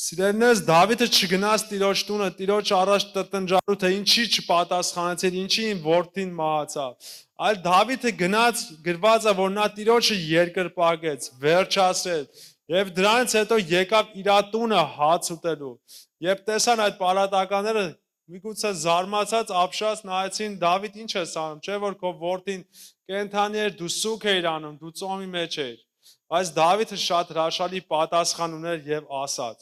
Սիրելիներս, Դավիթը չգնաց Տիրոջ տունը, Տիրոջ առաջ տրտնջալու, թե ինչի չպատասխանեցիր, ինչի իմ որդին մահացավ։ Այլ Դավիթը գնաց, գրված է, որ նա Տիրոջը երկրպագեց, վերջացրեց, եւ դրանից հետո եկավ իր տունը հաց ուտելու։ Երբ տեսան այդ պալատականները, միգուցե զարմացած ապշած նայեցին, Դավիթ, ինչ ես անում, չէ՞ որ քո որդին կենթանի էր, դու սուգ էիր անում, դու ծոմի մեջ էիր։ Բայց Դավիթը շատ հրաշալի պատասխան ուներ եւ ասաց։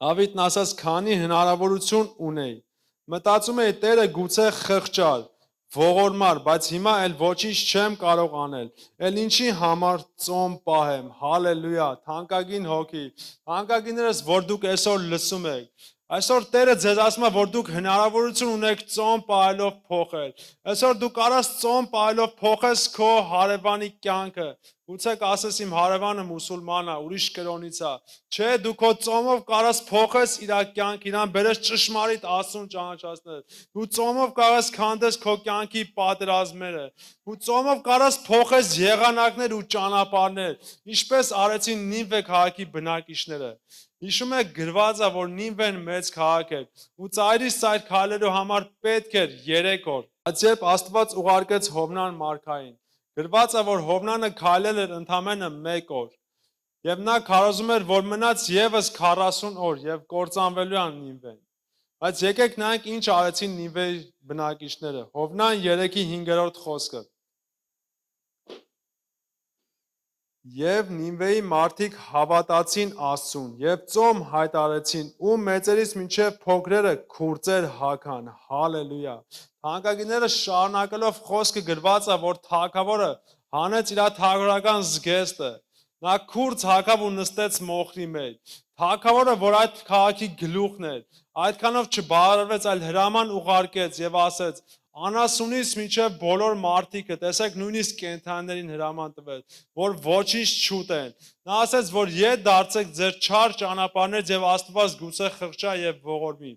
Դավիթն ասաց, քանի հնարավորություն ունեի։ Մտածում էի, Տերը գուցե խղճալ, ողորմար, բայց հիմա էլ ոչինչ չեմ կարող անել։ Էլ ինչի համար ծոմ պահեմ։ Հալելույա, թանկագին հոգի։ Թանկագիներս, որ դուք այսօր լսում եք։ Այսօր Տերը ձեզ ասում է, որ դուք հնարավորություն ունեք ծոմ պահելով փոխել։ Այսօր դու կարաս ծոմ պահելով փոխես քո հարևանի կյանքը։ Գուցե կասես իմ հարևանը մուսուլման է, ուրիշ կրոնից է։ Չէ, դու քո ծոմով կարաս փոխես իր կյանքը, իրան բերես ճշմարիտ Աստծուն ճանաչացնել։ Դու ծոմով կարաս քանդես քո կյանքի պատերազմները։ Դու ծոմով կարաս փոխես եղանակներ ու ճանապարհներ, ինչպես արեցին Նինվե քաղաքի բնակիչները։ Հիշում եք, գրված է, որ Նինվեն մեծ քաղաք էր, ու ծայրից ծայր քայլելու համար պետք էր 3 օր։ Բայց երբ Աստված ուղարկեց Հովնան մարգային, գրված է, որ Հովնանը քայլել էր ընդամենը 1 օր, եւ նա քարոզում էր, որ մնաց եւս 40 օր եւ կործանվելու են Նինվեն։ Բայց եկեք նայենք ինչ արեցին Նինվեի բնակիչները։ Հովնան 3:5 խոսքը։ Եվ Նինվեի մարդիկ հավատացին Աստծուն եւ ծոմ հայտարարեցին ու մեծերից մինչեւ փոքրերը քուրձեր հագան։ Հալելույա։ Թանկագիները շարունակելով խոսքը գրված է, որ թագավորը հանեց իր թագավորական զգեստը։ Նա քուրձ հագավ ու նստեց մոխրի մեջ։ Թագավորը, որ այդ քաղաքի գլուխն էր, այդքանով չբավարարվեց, այլ հրաման ուղարկեց եւ ասեց. անասունից մինչև բոլոր մարդիկը, տեսեք նույնիսկ կենդանիներին հրաման տվել, որ ոչինչ չուտեն։ Նա ասաց, որ ետ դարձեք ձեր չար ճանապարհներից եւ Աստված գուցե խղճա եւ ողորմի։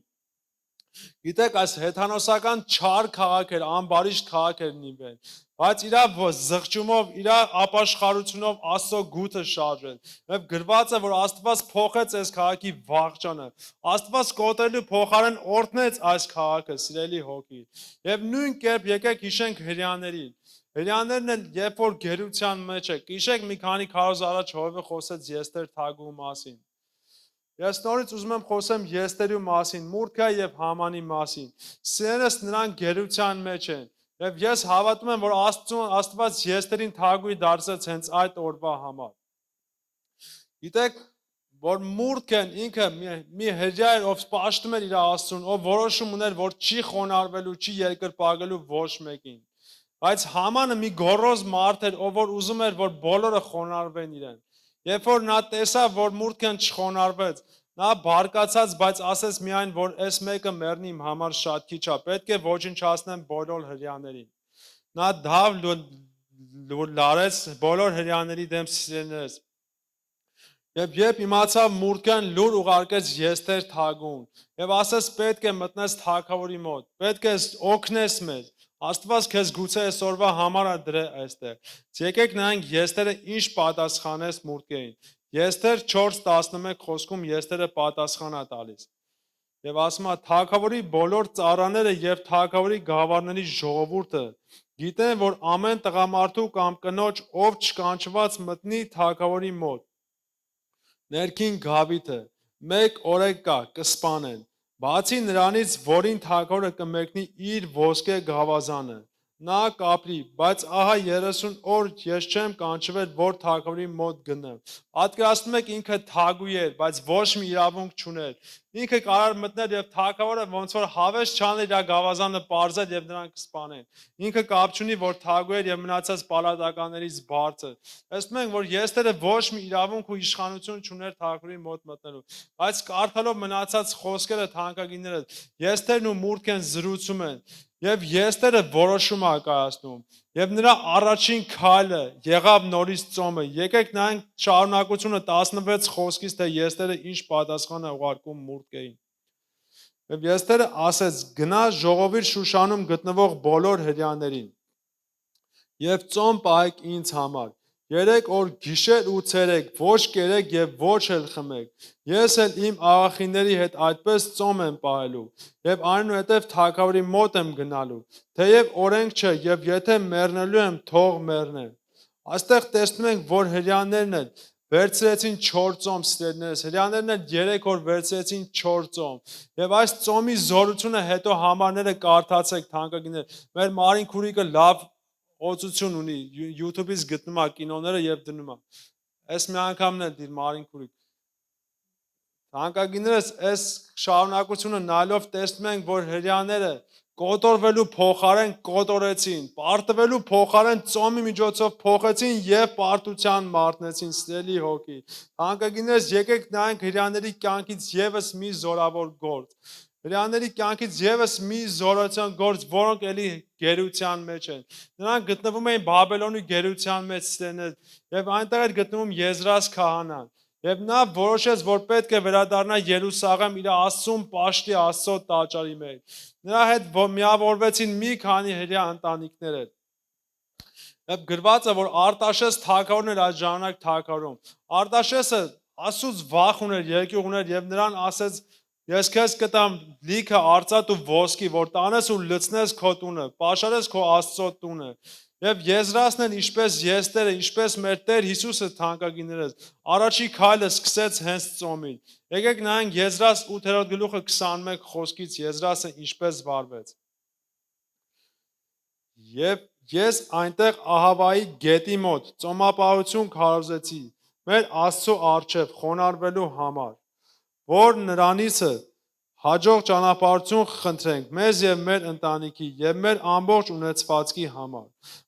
Գիտեք, այս հեթանոսական չար քաղաք էր, ամբարիշտ քաղաք էր Նինվեն, բայց իր զղջումով, իր ապաշխարությունով Աստծո գութը շարժել։ Եվ գրված է, որ Աստված փոխեց այս քաղաքի վաղճանը։ Աստված կոտրելու փոխարեն օրհնեց այս քաղաքը, սիրելի հոգի։ Եվ նույն կերպ եկեք հիշենք հрьяաներին։ Հрьяաներն են, երբ որ գերության մեջ է։ Հիշեք մի քանի քարոզ առաջ Հովը խոսեց Եստեր թագուհու մասին։ Ես նորից ուզում եմ խոսեմ Եստերի մասին, Մորդեքայի եւ Համանի մասին։ Սերս նրանք գերության մեջ են։ Եվ ես հավատում եմ, որ Աստված Եստերին թագուհի դարձրեց հենց այդ օրվա համար։ Գիտեք, որ Մորդեքն ինքը մի հրյա էր, ով պաշտում էր իր Աստծուն, ով որոշում ուներ, որ չի խոնարհվելու, չի երկրպագելու ոչ մեկին։ Բայց Համանը մի գոռոզ մարդ էր, ով որ ուզում էր, որ բոլորը խոնարհվեն իրեն։ Երբ որ նա տեսավ, որ Մորդեքն չխոնարհվեց, նա բարկացած, բայց ասեց միայն, որ այս մեկը մեռնի իմ համար շատ քիչ է, պետք է ոչնչացնեմ բոլոր հрьяաներին։ Նա դավ լարեց բոլոր հрьяաների դեմ սիրելիներս։ Եվ երբ իմացավ Մորդեքն լուր ուղարկեց Եստեր թագուհուն, եւ ասեց պետք է մտնես թագավորի մոտ, պետք է օգնես մեզ։ Աստված քեզ գուցե այսօրվա համար է դրե այստեղ։ Եկեք նայենք Եստերը ինչ պատասխանեց Մորդեքին։ Եստեր 4:11 խոսքում Եստերը պատասխան է տալիս։ Եվ ասում է թագավորի բոլոր ծառաները եւ թագավորի գավառների ժողովուրդը գիտեն, որ ամեն տղամարդու կամ կնոջ, ով չկանչված մտնի թագավորի մոտ, ներքին գավիթը, մեկ օրեք կա, կսպանեն։ Բացի նրանից, որին թագավորը կմեկնի իր ոսկե գավազանը, նա կապրի, բայց ահա 30 օր ես չեմ կանչվել, որ թագավորի մոտ գնեմ։ Պատկերացնում եք ինքը թագուհի էր, բայց ոչ մի իրավունք չուներ։ Ինքը կարող մտնել եւ թագավորը ոնց որ հավես չաներ իր գավազանը պարզել եւ նրանք կսպանեն։ Ինքը կապ չունի, որ թագուհի էր եւ մնացած պալատականներից բարձր։ Տեսնում ենք, որ Եստերը ոչ մի իրավունք ու իշխանություն չուներ թագավորի մոտ մտնելու։ Բայց կարդալով մնացած խոսքերը թանկագինները, Եստերն ու Մորդեքն զրուցում են եւ Եստերը որոշում է կայացնում։ Եվ նրա առաջին քայլը եղավ նորից ծոմը։ Եկեք նայենք շարունակությունը 16 խոսքից, թե Եստերը ինչ պատասխան է ուղարկում Մորդեքին։ Եվ Եստերը ասեց. գնա ժողովիր Շուշանում գտնվող բոլոր հрьяաներին եւ ծոմ պահեք ինձ համար։ 3 օր գիշեր ու ցերեկ, ոչ կերեք եւ ոչ էլ խմեք։ Ես էլ իմ աղախիների հետ այդպես ծոմ եմ պահելու եւ այնուհետեւ թագավորի մոտ եմ գնալու։ Թեև օրենք չէ եւ եթե մեռնելու եմ, թող մեռնեմ։ Այստեղ տեսնում ենք, որ հрьяաներն են վերցրեցին 4 ծոմ սիրելիներս, հрьяաներն են 3 օր վերցրեցին 4 ծոմ։ Եվ այս ծոմի զորությունը հետո համարները կարդացեք թանկագիններ։ Մեր Մարին քուրիկը լավ օծություն ունի, YouTube-ից գտնում է կինոները եւ դնում է։ Այս մի անգամն էլ դիր Մարին քուրիկ։ Թանկագիններս, այս շարունակությունը նայելով տեսնում ենք, որ հрьяաները կոտորվելու փոխարեն կոտորեցին, պարտվելու փոխարեն ծոմի միջոցով փոխեցին եւ պարտության մարտնեցին, սիրելի հոգի։ Թանկագիններս, եկեք նայենք հрьяաների կյանքից եւս մի զորավոր գործ։ Հрьяաների կյանքից եւս մի զորացան գործ, որոնք էլի գերության մեջ են։ Նրանք գտնվում էին Բաբելոնի գերության մեջ եւ այնտեղ էր գտնվում Եզրաս քահանան։ Եվ նա որոշեց, որ պետք է վերադառնա Երուսաղեմ իր Աստծուն պաշտի Աստծո տաճարի մեջ։ Նրա հետ միավորվեցին մի քանի հрья ընտանիքներ։ Եվ գրված է, որ Արտաշես թագավորն էր այդ ժամանակ թագավորում։ Արտաշեսը Աստծուց վախ ուներ, երկյուղ ուներ եւ նրան ասեց. Ես քեզ կտամ լիքը արծաթ ու ոսկի, որ տանես ու լցնես քո տունը, պաշարես քո Աստծո տունը։ Եվ Եզրասն են ինչպես Եստերը, ինչպես մեր Տեր Հիսուսը թանկագիններս, առաջի քայլը սկսեց հենց ծոմին։ Եկեք նայենք Եզրաս 8-րդ գլուխը 21 խոսքից Եզրասը ինչպես վարվեց։ Եվ ես այնտեղ Ահավայի գետի մոտ ծոմապահություն քարոզեցի մեր Աստծո առջև խոնարհվելու համար, որ նրանիցը հաջող ճանապարհություն խնդրենք մեզ եւ մեր ընտանիքի եւ մեր ամբողջ ունեցվածքի համար,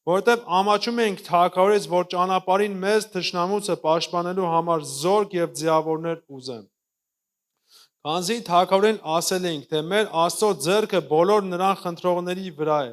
որովհետեւ ամաչում ենք թագավորից, որ ճանապարհին մեզ թշնամուցը պաշտպանելու համար զորք եւ ձիավորներ ուզեն։ Քանզի թագավորին ասել էինք, թե մեր Աստծո ձեռքը բոլոր նրան խնդրողների վրա է,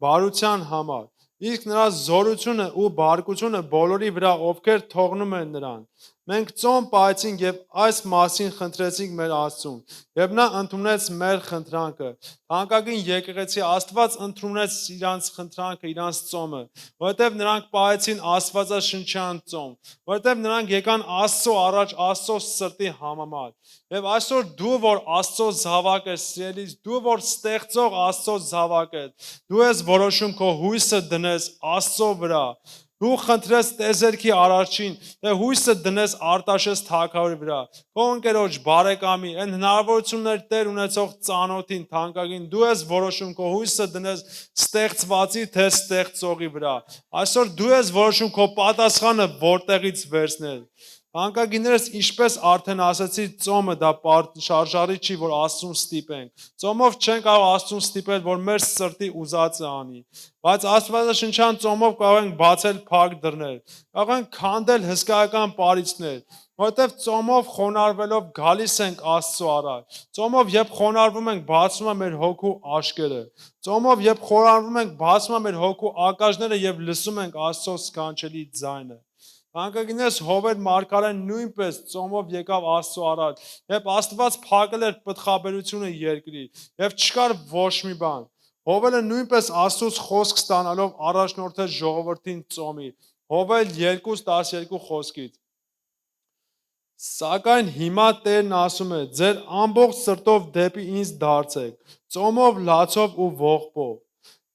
բարության համար, իսկ նրա զորությունը ու բարկությունը բոլորի վրա, ովքեր թողնում են նրան։ Մենք ծոմ պահեցինք եւ այս մասին խնդրեցինք մեր Աստծուն, եւ նա ընդունեց մեր խնդրանքը։ Թանկագին եկեղեցի, Աստված ընդունեց իրանց խնդրանքը, իրանց ծոմը, որովհետեւ նրանք պահեցին Աստվածաշնչյան ծոմ, որովհետեւ նրանք եկան Աստծո առաջ, Աստծո սրտի համեմատ։ Եվ այսօր դու որ Աստծո զավակ ես, սիրելիս, դու որ ստեղծող Աստծո զավակ ես, դու ես որոշում քո հույսը դնես Աստծո վրա։ Դու խնդրես Տեզերքի առաջին, թե հույսը դնես Արտաշես թագավորի վրա։ Քո ընկերոջ բարեկամի, այն հնարավորություններ Տեր ունեցող ծանոթին, թանկագին, դու ես որոշում քո հույսը դնես ստեղծվածի թե ստեղծողի վրա։ Այսօր դու ես որոշում քո պատասխանը որտեղից վերցնել։ Անկագիներս, ինչպես արդեն ասացի, ծոմը դա շարժարի չի, որ Աստծուն ստիպենք։ Ծոմով չեն կարող Աստծուն ստիպել, որ մեր սրտի ուզածը անի։ Բայց Աստվածաշնչյան ծոմով կարող ենք բացել փակ դռներ, կարող ենք քանդել հսկայական պարիսպներ, որովհետև ծոմով խոնարհվելով գալիս ենք Աստծո առաջ։ Ծոմով երբ խոնարհվում ենք, բացվում է մեր հոգու աշկերը։ Ծոմով երբ խոնարհվում ենք, բացվում է մեր հոգու ակաժները եւ լսում ենք Աստծո սքանչելի ձայնը։ Անկագինես Հովեր մարգարեն նույնպես ծոմով եկավ Աստծո առաջ, երբ Աստված փակել էր պտղաբերությունը երկրի, եւ չկար ոչ մի բան։ Հովերը նույնպես Աստծոց խոսք ստանալով առաջնորդեց ժողովրդին ծոմի։ Հովել 2:12 խոսքից։ Սակայն հիմա Տերն ասում է. ձեր ամբողջ սրտով դեպի ինձ դարձեք, ծոմով, լացով ու ողբով։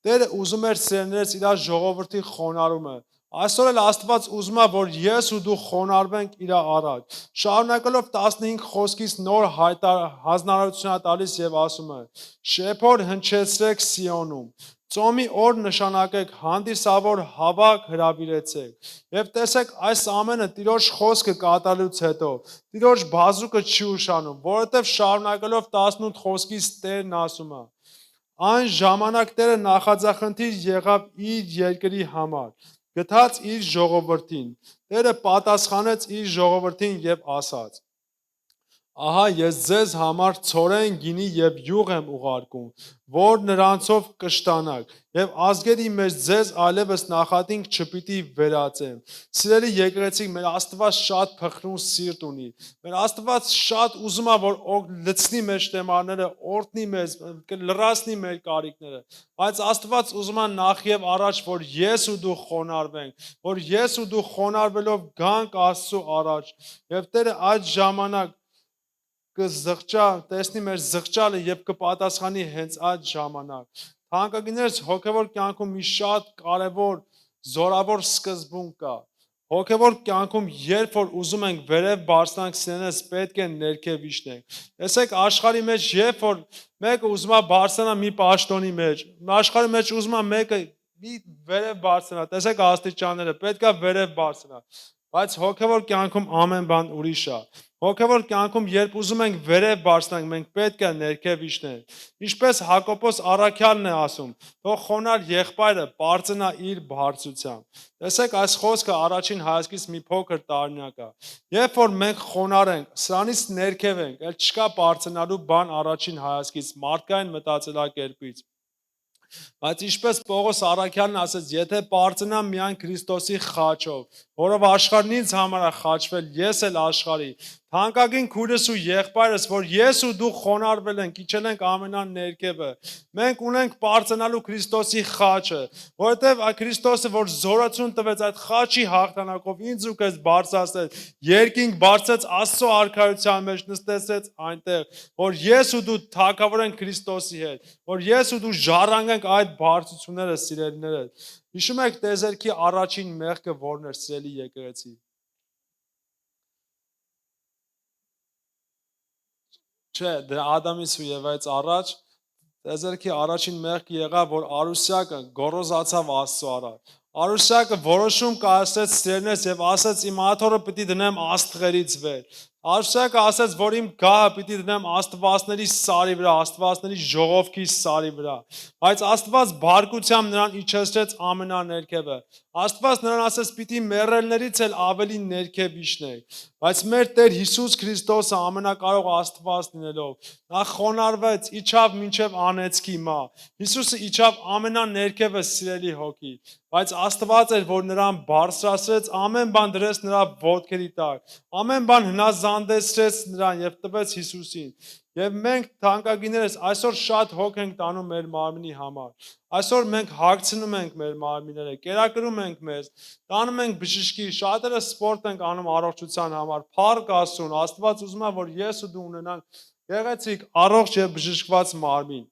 Տերը ուզում էր սերներս իր ժողովրդի խոնարհումը։ Այսօր էլ Աստված ուզում է, որ ես ու դու խոնարհվենք իր առաջ։ Շարունակելով 15 խոսքից նոր հանձնարարություն տալիս եւ ասում է. շեփոր հնչեցրեք Սիոնում, ծոմի օր նշանակեք, հանդիսավոր հավաք հրավիրեցեք։ Եվ տեսեք, այս ամենը Տիրոջ խոսքը կատարելուց հետո Տիրոջ բազուկը չի ուշանում, որովհետեւ շարունակելով 18 խոսքից Տերն ասում է. այն ժամանակ Տերը նախաձախնդիր եղավ իր երկրի համար, գտած իր ժողովրդին։ Տերը պատասխանեց իր ժողովրդին եւ ասաց. ահա ես ձեզ համար ցորեն, գինի եւ յուղ եմ ուղարկում, որ նրանցով կշտանաք, եւ ազգերի մեջ ձեզ այլևս նախատինք չպիտի վերածեմ։ Սիրելի եկեղեցի, մեր Աստված շատ փխրուն սիրտ ունի։ Մեր Աստված շատ ուզում է, որ լցնի մեր շտեմարները, օրհնի մեզ, լրացնի մեր կարիքները։ Բայց Աստված ուզում է նախ եւ առաջ, որ ես ու դու խոնարհվենք, որ ես ու դու խոնարհվելով գանք Աստծո առաջ, եւ Տերը այդ ժամանակ կզղջա, տեսնի մեր զղջալը եւ կպատասխանի հենց այդ ժամանակ։ Թանկագիներս, հոգեվոր կյանքում մի շատ կարևոր զորավոր սկզբունք կա։ Հոգեվոր կյանքում երբ որ ուզում ենք վերև բարձրանք սենես, պետք է ներքև իջնենք։ Տեսեք, աշխարհի մեջ երբ որ մեկը ուզում է բարձրանա մի պաշտոնի մեջ, աշխարհի մեջ ուզում է մեկը մի վերև բարձրանա, տեսեք աստիճանները, պետք է վերև բարձրանա։ Բայց հոգեվոր կյանքում ամեն բան ուրիշ է։ Հոգևոր կյանքում երբ ուզում ենք վերև բարձրանանք, մենք պետք է ներքև իջնենք։ Ինչպես Հակոբոս առաքյալն է ասում, թող խոնար եղբայրը բարձրանա իր բարձրությամբ։ Տեսեք, այս խոսքը առաջին հայացքից մի փոքր տարօրինակ է։ Երբ որ մենք խոնար ենք, սրանից ներքև ենք, էլ չկա բարձրանալու բան առաջին հայացքից, մարդկային մտածելակերպից։ Բայց ինչպես Պողոս առաքյալն ասեց, եթե բարձրանամ միայն Քրիստոսի խաչով, որով աշխարհն ինձ համար է խաչվել, ես էլ աշխարհի, թանկագին քույրս ու եղբայրս, որ ես ու դու խոնարհվել ենք, իջել ենք ամենան ներքևը, մենք ունենք բարձրանալու Քրիստոսի խաչը, որովհետև այդ Քրիստոսը, որ զորություն տվեց այդ խաչի հաղթանակով, ինձ ու քեզ բարձրացրեց, երկինք բարձրացեց Աստծո արքայության մեջ, նստեցրեց այնտեղ, որ ես ու դու թագավորենք Քրիստոսի հետ, որ ես ու դու ժառանգենք այդ բարձրությունները, սիրելիներս։ Հիշում եք Տեզերքի առաջին մեղքը որն էր, սիրելի եկեղեցի։ Չէ, դրա Ադամից ու Եվայից առաջ Տեզերքի առաջին մեղքը եղավ, որ Արուսյակը գոռոզացավ Աստծո առաջ։ Արուսյակը որոշում կայացրեց սերնես եւ ասաց իմ աթոռը պիտի դնեմ աստղերից վեր։ Արուսյակը ասաց, որ իմ գահը պիտի դնեմ աստվածների սարի վրա, աստվածների ժողովքի սարի վրա։ Բայց Աստված բարկությամբ նրան իջեցրեց ամենաներքևը։ Աստված նրան ասեց պիտի մեռելներից էլ ավելի ներքև իջնեք, բայց մեր Տեր Հիսուս Քրիստոսը ամենակարող Աստված լինելով նա խոնարհվեց, իջավ մինչև անեծքի մահ։ Հիսուսը իջավ ամենաներքևը սիրելի հոգի, բայց Աստված էր, որ նրան բարձրացրեց, ամեն բան դրեց նրա ոտքերի տակ, ամեն բան հնազանդեցրեց նրան եւ տվեց Հիսուսին։ Եվ մենք թանկագիններս այսօր շատ հոգ ենք տանում մեր մարմնի համար։ Այսօր մենք հագցնում ենք մեր մարմինները, կերակրում ենք մեզ, տանում ենք բժշկի, շատերը սպորտ ենք անում առողջության համար, փառք Աստծուն, Աստված ուզում է, որ ես ու դու ունենանք գեղեցիկ, առողջ եւ բժշկված մարմին։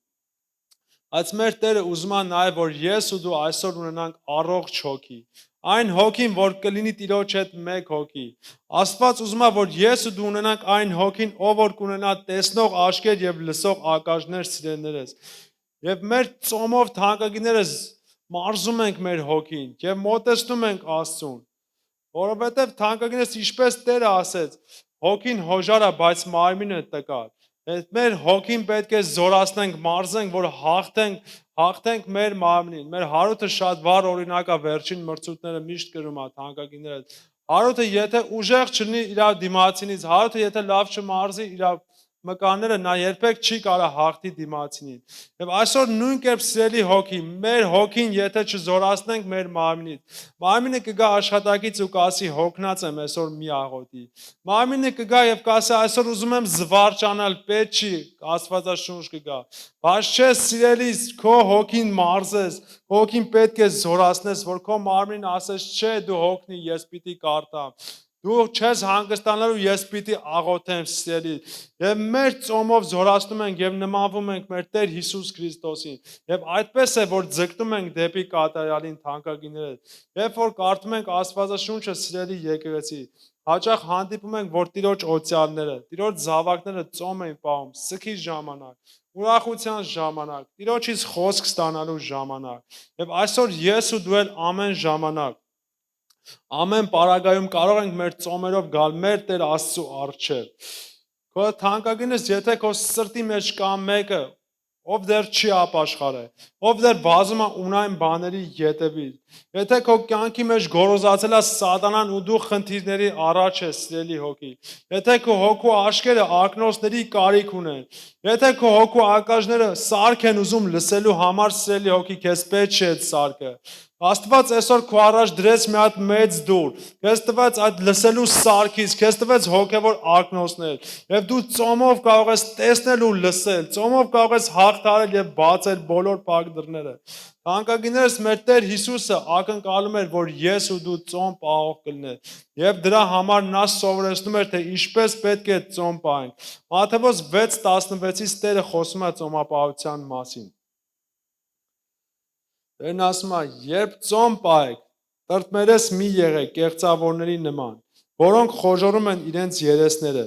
Այս մեր Տերը ուզում է նաև, որ ես ու դու այսօր ունենանք առողջ հոգի։ Այն հոգին, որ կլինի Տիրոջ հետ մեկ հոգի։ Աստված ուզում է, որ ես ու դու ունենանք այն հոգին, ով որ կունենա տեսնող աչքեր եւ լսող ականջներ սիրելիներս։ Եվ մեր ծոմով թանկագիներս մարզում ենք մեր հոգին եւ մոտեցնում ենք Աստծուն։ Որովհետեւ թանկագիներս ինչպես Տերը ասեց, հոգին հոժար է, բայց մարմինը տկար։ Այդ մեր հոգին պետք է զորացնենք, մարզենք, որ հաղթենք մեր մարմնին։ Մեր հարութը շատ վառ օրինակ է, վերջին մրցույթները միշտ կրում է թանկագիները։ Հարութը եթե ուժեղ չլինի իր դիմացինից, հարութը եթե լավ չմարզի իր մկանները, նա երբեք չի կարող հաղթի դիմացինին։ Եվ այսօր նույն կերպ սիրելի հոգի, մեր հոգին եթե չզորացնենք մեր մարմնից, մարմինը կգա աշխատակից ու կասի հոգնած եմ այսօր մի աղոթի։ Մարմինը կգա եւ կասի այսօր ուզում եմ զվարճանալ, պետք չի, Աստվածաշունչ կգա։ Բայց չէ սիրելիս, քո հոգին մարզես, հոգին պետք է զորացնես, որ քո մարմինն ասես չէ դու հոգնի, ես պիտի կարտամ։ Դու չես հանգստանալու, ես պիտի աղոթեմ սիրելի։ Եվ մեր ծոմով զորացնում ենք եւ նմանվում ենք մեր Տեր Հիսուս Քրիստոսին։ Եվ այդպես է, որ ձգտում ենք դեպի կատարյալին թանկագիները։ Երբ որ կարդում ենք Աստվածաշունչը սիրելի եկեղեցի, հաճախ հանդիպում ենք, որ Տիրոջ օծյալները, Տիրոջ զավակները ծոմ են պահում, սքի ժամանակ, ուրախության ժամանակ, Տիրոջից խոսք ստանալու ժամանակ։ Եվ այսօր ես ու դու էլ ամեն ժամանակ ամեն պարագայում կարող ենք մեր ծոմերով գալ մեր Տեր Աստծու առջև։ Քո թանկագինս, եթե քո սրտի մեջ կա մեկը, ով դեռ չի ապաշխարել, ով դեռ վազում է ունայն բաների ետևից, եթե քո կյանքի մեջ գոռոզացել է սատանան ու դու խնդիրների առաջ ես սիրելի հոգի, եթե քո հոգու աչքերը ակնոցների կարիք ունեն, եթե քո հոգու ականջները սարք են ուզում լսելու համար սիրելի հոգի, քեզ պետք չէ այդ սարքը։ Աստված այսօր քո առաջ դրեց մի հատ մեծ դուր, քեզ տվեց այդ լսելու սարքից, քեզ տվեց հոգևոր ակնոցներ, եւ դու ծոմով կարող ես տեսնել ու լսել, ծոմով կարող ես հաղթարել եւ բացել բոլոր փակ դռները։ Թանկագիներս, մեր Տեր Հիսուսը ակնկալում էր, որ ես ու դու ծոմ պահող կլինենք, եւ դրա համար նա սովորեցնում էր, թե ինչպես պետք է ծոմ պահենք։ Մատթեոս 6:16-ից Տերը խոսում է ծոմապահության մասին։ Տերն ասում է, երբ ծոմ պահեք, տրտմերես մի եղեք կեղծավորների նման, որոնք խոժոռում են իրենց երեսները,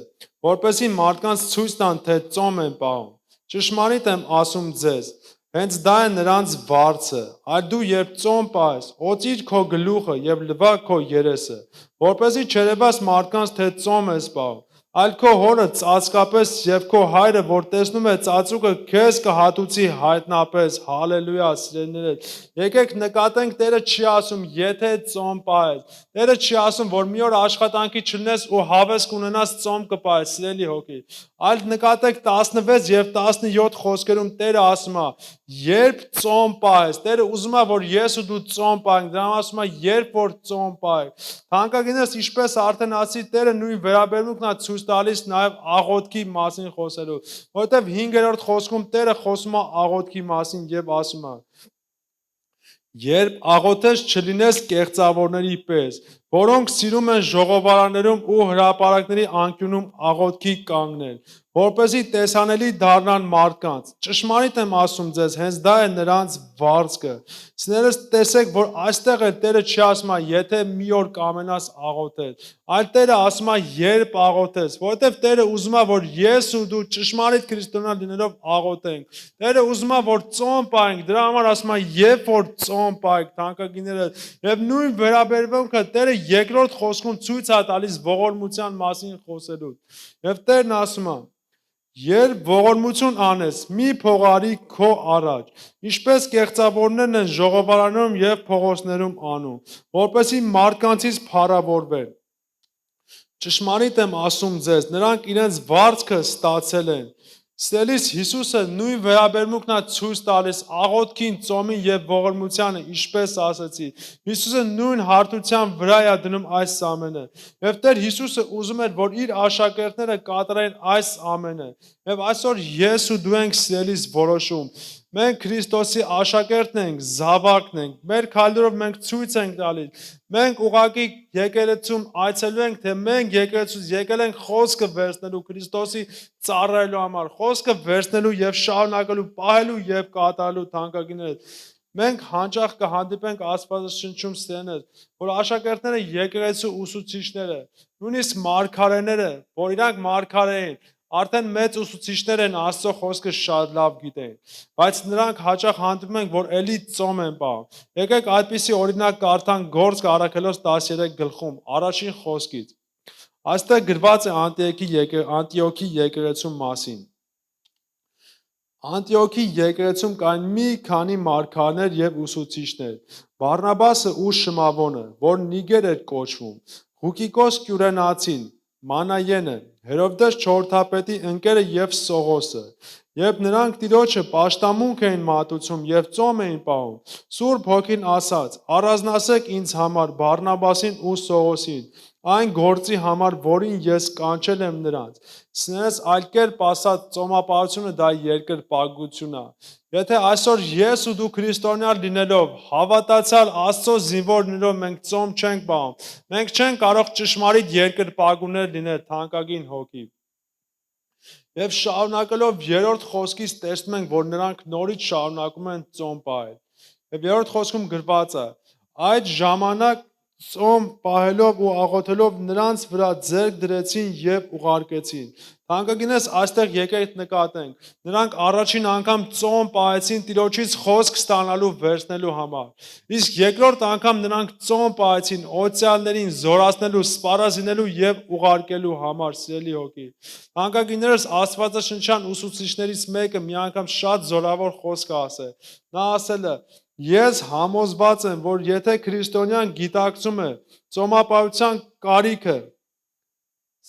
որպեսզի մարդկանց ցույց տան, թե ծոմ են պահում։ Ճշմարիտ եմ ասում ձեզ, հենց դա է նրանց վարձը, այլ դու երբ ծոմ պահես, օծիր քո գլուխը եւ լվա քո երեսը, որպեսզի չերևաս մարդկանց, թե ծոմ ես պահում, այլ քո հորը ծածկապես եւ քո հայրը, որ տեսնում է ծածուկը, քեզ կհատուցի հայտնապես։ Հալելույա, սիրելիներ։ Եկեք նկատենք, Տերը չի ասում, եթե ծոմ պահես։ Տերը չի ասում, որ մի օր աշխատանքի չլնես ու հավես կունենաս ծոմ կպահես, սիրելի հոգի։ Այլ նկատեք 16 եւ 17 խոսքերում Տերը ասում է, երբ ծոմ պահես, Տերը ուզում է, որ ես ու դու ծոմ պահենք, դրան ասում է, երբ որ ծոմ պահեք։ Թանկագինս, ինչպես արդեն ասի, Տերը նույն վերաբերմունքն է ցույց տալիս նաև աղոթքի մասին խոսելու, որովհետև 5-րդ խոսքում Տերը խոսում է աղոթքի մասին եւ ասում է. Երբ աղոթես չլինես կեղծավորների պես, որոնք սիրում են ժողովարաններում ու հրապարակների անկյունում աղոթքի կանգնել, որպեսզի տեսանելի դառնան մարդկանց։ Ճշմարիտ եմ ասում ձեզ, հենց դա է նրանց վարձքը։ Սիրելիներս, տեսեք, որ այստեղ էլ Տերը չի ասում, եթե մի օր կամենաս աղոթել, այլ Տերը ասում է, երբ աղոթես, որովհետև Տերը ուզում է, որ ես ու դու ճշմարիտ քրիստոնյա լինելով աղոթենք։ Տերը ուզում է, որ ծոմ պահենք, դրա համար ասում է, երբ որ ծոմ պահեք, թանկագիններս, եւ նույն վերաբերվելքը Տերը երկրորդ խոսքում ցույց է տալիս ողորմության մասին խոսելու։ Եվ Տերն ասում է, Երբ ողորմություն անես, մի փողարի քո առաջ, ինչպես կեղծավորներն են ժողովարանում եւ փողոցներում անում, որպեսզի մարդկանցից փառավորվեն։ Ճշմարիտ եմ ասում ձեզ, նրանք իրենց վարձքը ստացել են։ Սիրելիս, Հիսուսը նույն վերաբերմունքն է ցույց տալիս աղոթքին, ծոմին եւ ողորմությանը, ինչպես ասացի։ Հիսուսը նույն հարթության վրա է դնում այս ամենը։ Եվ Տեր Հիսուսը ուզում էր, որ իր աշակերտները կատարեն այս ամենը։ Եվ այսօր ես ու դու ենք սիրելիս որոշում։ Մենք Քրիստոսի աշակերտն ենք, զավակն ենք։ Մեր քայլերով մենք ցույց ենք տալիս։ Մենք ուղղակի եկեղեցում այցելու ենք, թե մենք եկեղեցուց եկել ենք խոսքը վերցնելու Քրիստոսի ծառայելու համար, խոսքը վերցնելու եւ շարունակելու, պահելու եւ կատարելու թանկագիններս։ Մենք հաճախ կհանդիպենք Աստվածաշնչում սեներ, որ աշակերտները եկեղեցու ուսուցիչները, նույնիսկ մարգարեները, որ իրանք մարգարե են, արդեն մեծ ուսուցիչներ են, Աստծո խոսքը շատ լավ գիտեն, բայց նրանք հաճախ հանդիպում են, որ էլի ծոմ են պահում։ Եկեք այդպիսի օրինակ կարդանք Գործք առաքելոց 13 գլխում, առաջին խոսքից։ Այստեղ գրված է Անտիոքի եկեղեցու մասին։ Անտիոքի եկեղեցում կային մի քանի մարգարեներ եւ ուսուցիչներ։ Բարնաբասը ու Շմավոնը, որ Նիգեր էր կոչվում, Ղուկիկոս Կյուրենացին, Մանայենը, Հերովդես չորթապետի ընկերը եւ Սողոսը, երբ նրանք Տիրոջը պաշտամունք էին մատուցում եւ ծոմ էին պահում, Սուրբ Հոգին ասաց. «Առանձնացեք ինձ համար Բարնաբասին ու Սողոսին, այն գործի համար, որին ես կանչել եմ նրանց»։ Սներս այլ կերպ ասած, ծոմապահությունը դա երկրպագություն է։ Եթե այսօր ես ու դու քրիստոնյա լինելով, հավատացյալ Աստծո զինվոր լինելով մենք ծոմ չենք պահում, մենք չենք կարող ճշմարիտ երկրպագուներ լինել, թանկագին հոգի։ Եվ շարունակելով երրորդ խոսքից տեսնում ենք, որ նրանք նորից շարունակում են ծոմ պահել։ Եվ երրորդ խոսքում գրված է. այդ ժամանակ ծոմ պահելով ու աղոթելով նրանց վրա ձեռք դրեցին եւ ուղարկեցին։ Թանկագինես, այստեղ եկեք նկատենք, նրանք առաջին անգամ ծոմ պահեցին Տիրոջից խոսք ստանալու վերցնելու համար։ Իսկ երկրորդ անգամ նրանք ծոմ պահեցին օծյալներին զորացնելու, սպառազինելու եւ ուղարկելու համար, սիրելի հոգի։ Թանկագիններս, Աստվածաշնչյան ուսուցիչներից մեկը մի անգամ շատ զորավոր խոսք ասել։ Նա ասել է. «Ես համոզված եմ, որ եթե քրիստոնյան գիտակցում է ծոմապահության կարիքը,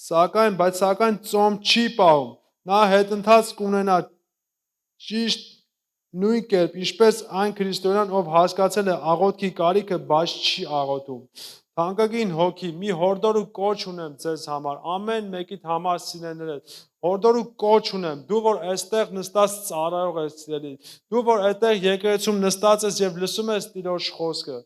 սակայն ծոմ չի պահում, նա հետընթաց կունենա ճիշտ նույն կերպ, ինչպես այն քրիստոնյան, ով հասկացել է աղոթքի կարիքը, բայց չի աղոթում»։ Թանկագին հոգի, մի հորդոր ու կոչ ունեմ ձեզ համար, ամեն մեկիդ համար սիրելիներս, հորդոր ու կոչ ունեմ, դու որ այստեղ նստած ծառայող ես սիրելի, դու որ այդտեղ եկեղեցում նստած ես եւ լսում ես Տիրոջ խոսքը,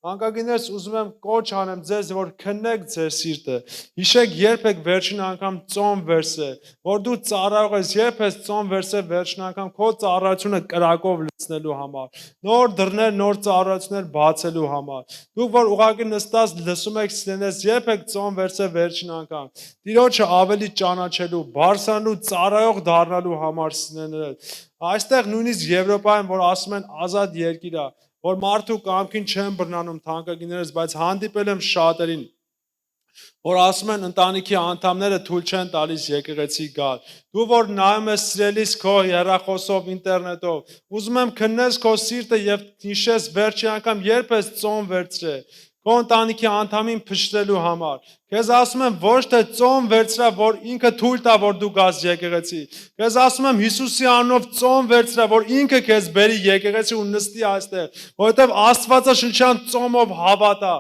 Անկագիներս ուզում եմ կոչ անեմ ձեզ, որ քննեք ձեր սիրտը, հիշեք երբ եք վերջին անգամ ծոմ վերցրել, որ դու ծառայող ես, երբ ես ծոմ վերցրել վերջին անգամ քո ծառայությունը կրակով լցնելու համար, նոր դռներ, նոր ծառայություններ բացելու համար, դուք որ ուղղակի նստած լսում եք սիրելիներս, երբ եք ծոմ վերցրել վերջին անգամ, Տիրոջը ավելի ճանաչելու, բարձրանալու, ծառայող դառնալու համար սիրելիներս, այստեղ նույնիսկ Եվրոպայում, որ ասում են ազատ երկիր է, որ մարդու կամքին չեն բռնանում թանկագիներս, բայց հանդիպել եմ շատերին, որ ասում են ընտանիքի անդամները թույլ չեն տալիս եկեղեցի գալ։ Դու որ նայում ես սիրելիս քո հեռախոսով, ինտերնետով, ուզում եմ քննես քո սիրտը եւ հիշես վերջի անգամ երբ ես ծոմ վերցրել, քո ընտանիքի անդամին փշրելու համար։ Քեզ ասում եմ ոչ թե ծոմ վերցրա, որ ինքը թույլ տա, որ դու գաս եկեղեցի։ Քեզ ասում եմ Հիսուսի անունով ծոմ վերցրա, որ ինքը քեզ բերի եկեղեցի ու նստի այստեղ, որովհետև Աստվածաշնչյան ծոմով հավատա։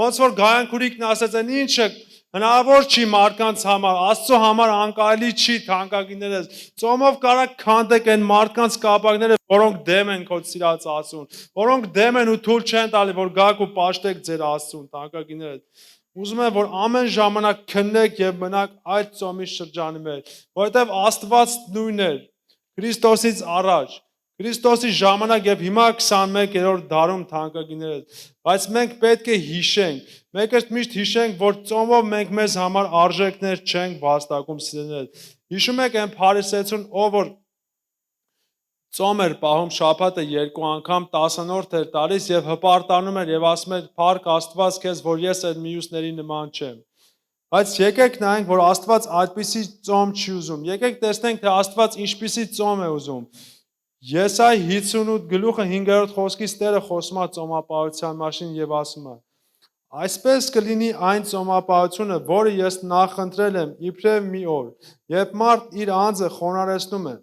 Ոնց որ Գայանքուրիկն ասաց, այն ինչը հնարավոր չի մարդկանց համար, Աստծո համար անկարելի չի թանկագիներս։ Ծոմով կարա քանդեք այն մարդկանց կապակները, որոնք դեմ են քո սիրած Աստծուն, որոնք դեմ են ու թույլ չեն տալի, որ գաք ու պաշտեք ձեր Աստծուն, թանկագիներս։ Ուզում եմ, որ ամեն ժամանակ քննեք եւ մնաք այդ ծոմի շրջանի մեջ, որովհետեւ Աստված նույնն էր Քրիստոսից առաջ, Քրիստոսի ժամանակ եւ հիմա 21-րդ դարում թանկագիներս, բայց մենք պետք է հիշենք, մենք միշտ հիշենք, որ ծոմով մենք մեզ համար արժեքներ չենք վաստակում սիրելիներս։ Հիշում եք այն փարիսեցուն, ով որ ծոմ էր պահում շաբաթը 2 անգամ 10-րդ էր տալիս եւ հպարտանում էր եւ ասում էր. «Փառք Աստված քեզ, որ ես այդ մյուսների նման չեմ»։ Բայց եկեք նայենք, որ Աստված այդպիսի ծոմ չի ուզում։ Եկեք տեսնենք, թե Աստված ինչպիսի ծոմ է ուզում։ Եսայ 58 գլուխը 5-րդ խոսքից Տերը խոսում է ծոմապահության մասին եւ ասում է. Այսպես կլինի այն ծոմապահությունը, որը ես նախընտրել եմ իբրև մի օր, երբ մարդ իր անձը խոնարհեցնում է,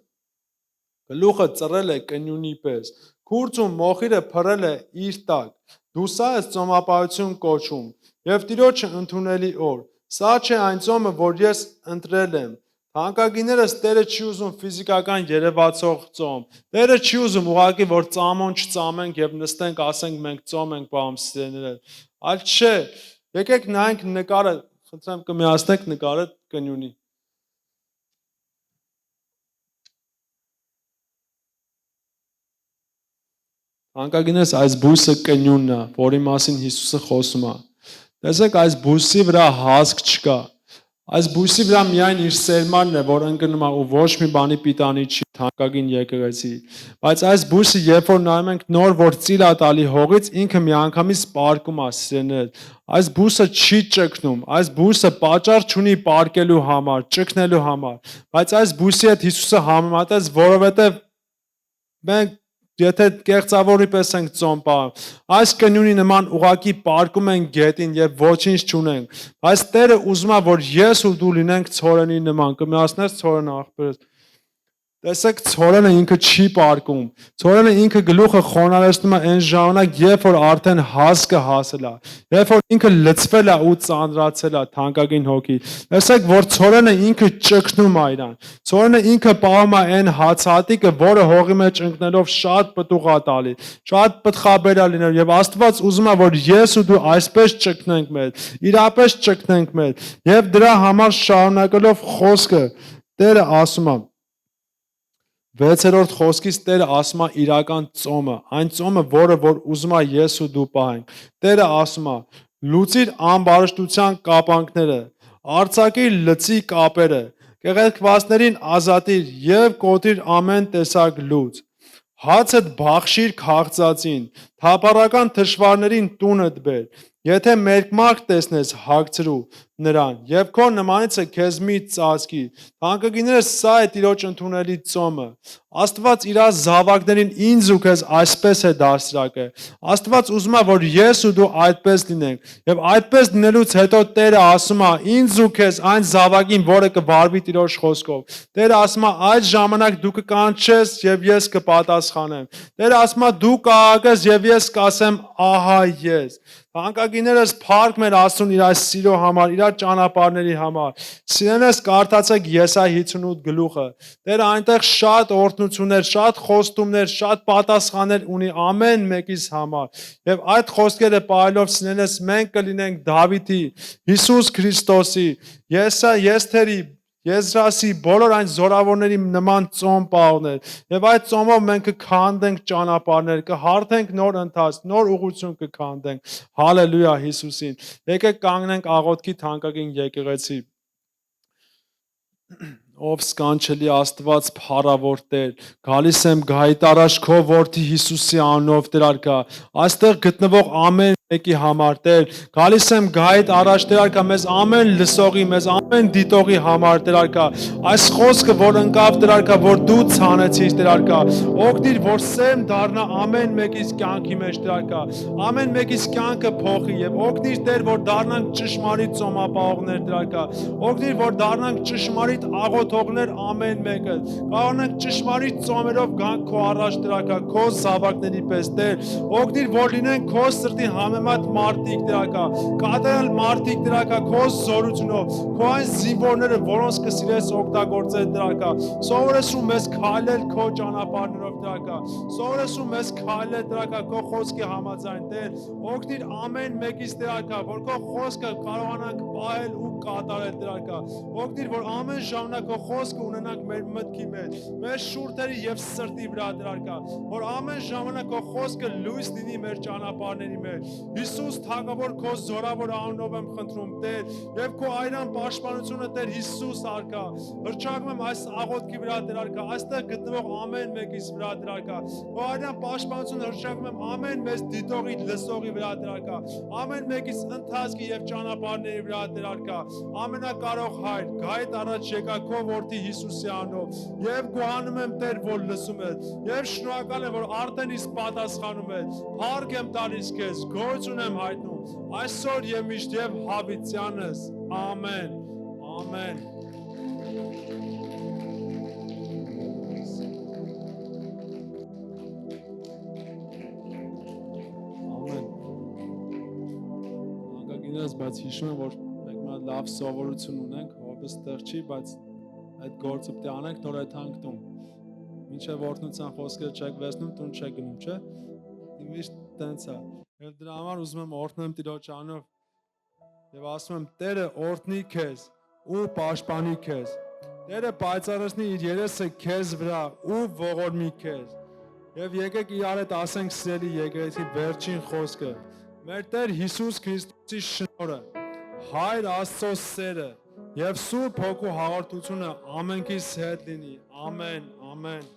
գլուխը ծռել է կնյունի պես, քուրձ ու մոխիրը փռել է իր տակ, դու սա ես ծոմապահություն կոչում, եւ Տիրոջը ընդունելի օր, սա չէ այն ծոմը, որ ես ընտրել եմ, Թանկագիներս Տերը չի ուզում ֆիզիկական երևացող ծոմ, Տերը չի ուզում ուղղակի, որ ծամոն չծամենք եւ նստենք, ասենք մենք ծոմ ենք պահում սիրելիներ, այլ չէ, եկեք նայենք նկարը, խնդրեմ կմիացնեք նկարը կնյունի։ Թանկագիներս այս բույսը կնյունն է, որի մասին Հիսուսը խոսում է։ Տեսեք, այս բույսի վրա հասկ չկա։ Այս բույսի վրա միայն իր սերմանն է, որ ընկնում է ու ոչ մի բանի պիտանի չի, թանկագին եկեղեցի։ Բայց այս բույսը, երբ որ նայում ենք նոր, որ ծիլ է տալի հողից, ինքը միանգամից պարկում է, սիրելիներ։ Այս բույսը չի ճկնում, այս բույսը պատճառ չունի պարկելու համար, ճկնելու համար։ Բայց այս բույսի հետ Հիսուսը համեմատեց, որովհետև մենք եթե կեղծավորի պես ենք ծոմ պահում, այս կնյունի նման ուղակի պարկում ենք գետին եւ ոչինչ չունենք, բայց Տերը ուզում է, որ ես ու դու լինենք ցորենի նման, կմիացնես ցորենը աղբերս, տեսեք ցորենը ինքը չի պարկում, ցորենը ինքը գլուխը խոնարհեցնում է այն ժամանակ, երբ որ արդեն հասկը հասել է, երբ որ ինքը լցվել է ու ծանրացել է, թանկագին հոգի, տեսեք, որ ցորենը ինքը ճկնում է իրան, ցորենը ինքը պահում է այն հացատիկը, որը հողի մեջ ընկնելով շատ պտուղ է տալի, շատ պտղաբեր է լինել եւ Աստված ուզում է, որ ես ու դու այսպես ճկնենք մեզ, իրապես ճկնենք մեզ եւ դրա համար շարունակելով խոսքը Տերը ասում է 6-րդ խոսքից Տերը ասում է իրական ծոմը, այն ծոմը, որը որ ուզում է ես ու դու պահենք։ Տերը ասում է. լուծիր ամբարշտության կապանքները, արձակիր լծի կապերը, կեղեքվածներին ազատիր եւ կոտրիր ամեն տեսակ լուծ։ Հացդ բախշիր քաղցածին, թափառական թշվառներին տունդ բեր։ Եթե մերկմարկ տեսնես հագցրու նրան եւ քո նմանիցը քեզ մի ծածկի։ Թանկագիներս սա է Տիրոջ ընդունելի ծոմը։ Աստված իր զավակներին ինձ ու քեզ այսպես է դարձրակը։ Աստված ուզում է, որ ես ու դու այդպես լինենք։ Եվ այդպես լինելուց հետո Տերը ասում է ինձ ու քեզ այն զավակին, որը կվարվի Տիրոջ խոսքով։ Տերը ասում է այդ ժամանակ դու կկանչես եւ ես կպատասխանեմ։ Տերը ասում է դու կաղաես եւ ես կասեմ ահա ես։ Թանկագիներս փառք մեր Աստծուն իր այս սիրո համար, իր ճանապարհների համար։ Սիրելիներս կարդացեք Եսայ 58 գլուխը։ Տերը այնտեղ շատ օրհնություններ, շատ խոստումներ, շատ պատասխաններ ունի ամեն մեկիս համար։ Եվ այդ խոսքերը պահելով սիրելիներս մենք կլինենք Դավիթի, Հիսուս Քրիստոսի, Եսթերի, Եզրասի բոլոր այն զորավորների նման ծոմ պահողներ եւ այդ ծոմով մենք կքանդենք ճանապարհներ, կհարթենք նոր ընթացք, նոր ուղղություն կքանդենք։ Հալելույա Հիսուսին։ Եկեք կանգնենք աղոթքի թանկագին եկեղեցի։ Ով սքանչելի Աստված փառավոր Տեր, գալիս եմ գահիտ առաջ քո որդի Հիսուսի անունով Տեր արքա, այստեղ գտնվող ամեն մեկի համար Տեր, գալիս եմ գահիտ առաջ Տեր արքա, մեզ ամեն լսողի, մեզ ամեն դիտողի համար Տեր արքա, այս խոսքը որ ընկավ Տեր արքա, որ դու ցանեցիր Տեր արքա, օգնիր որ սեմ դառնա ամեն մեկիս կյանքի մեջ Տեր արքա, ամեն մեկիս կյանքը փոխի եւ օգնիր Տեր որ դառնանք ճշմարիտ ծոմապահողներ Տեր արքա, օգնիր որ դառնանք ճշմարիտ աղոթողներ ամեն մեկը, կարողանանք ճշմարիտ ծոմերով գանք քո առաջ Տեր արքա, քո զավակների պես Տեր, օգնիր որ լինենք քո սրտի համեմատ մարդիկ Տեր արքա, կատարյալ մարդիկ Տեր արքա, քո զորությունով, քո այն զինվորները, որոնց կսիրես օգտագործել Տեր արքա, սովորեցրու մեզ քայլել քո ճանապարհներով Տեր արքա, սովորեցրու մեզ քայլել Տեր արքա, քո խոսքի համաձայն Տեր, օգնիր ամեն մեկից Տեր արքա, որ քո խոսքը կարողանանք պահել ու կատարել Տեր արքա, օգնիր որ ամեն ժամանակ քո խոսքը ունենանք մեր մտքի մեջ, մեր շուրթերի եւ սրտի վրա Տեր արքա, որ ամեն ժամանակ քո խոսքը լույս լինի մեր ճանապարհների մեջ։ Հիսուս թագավոր քո զորավոր անունով եմ խնդրում Տեր եւ քո այրան պաշտպանությունը Տեր Հիսուս արքա հրճակում եմ այս աղոթքի վրա Տեր արքա այստեղ գտնվող ամեն մեկիս վրա Տեր արքա քո այրան պաշտպանությունը հրճակում եմ ամեն մեծ դիտողի լսողի վրա Տեր արքա ամեն մեկիս ընթացքի եւ ճանապարհների վրա Տեր արքա ամենակարող Հայր գայդ առաջ եկա քո որդի Հիսուսի անունով եւ գոհանում եմ Տեր որ լսում ես եւ շնորհակալ եմ որ արդեն իսկ պատասխանում ես փառք եմ տալիս քեզ գոհություն եմ հայտնում այսօր եւ միշտ եւ հավիտյանս ամեն ամեն ամեն անկագինս բայց հիշում եմ որ մենք մի լավ սովորություն ունենք հովը ստեղ չի բայց այդ գործը պետք է անենք նոր այդ հանգտում մինչև օրհնության խոսքերը չեք վերցնում տուն չեք գնում չէ միշտ տենց է եւ դրա համար ուզում եմ օրհնեմ Տիրոջ անունով եւ ասում եմ Տերը օրհնի քեզ ու պաշտպանի քեզ Տերը պայծառացնի իր երեսը քեզ վրա ու ողորմի քեզ եւ եկեք իրար հետ ասենք սիրելի եկեղեցի վերջին խոսքը մեր Տեր Հիսուս Քրիստոսի շնորհը Հայր Աստծո սերը եւ Սուրբ Հոգու հաղորդությունը ամենքիս հետ լինի ամեն ամեն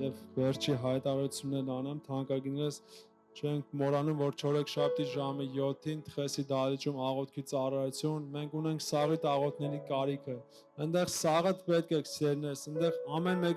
Եվ վերջի հայտարարություններն անեմ, թանկագիններս չենք մոռանում, որ չորեքշաբթի ժամը 7-ին Թխեսի դահլիճում աղոթքի ծառայություն, մենք ունենք սաղիթ աղոթների կարիքը։ Այնտեղ սաղդ պետք է սերներս, այնտեղ ամեն մեկ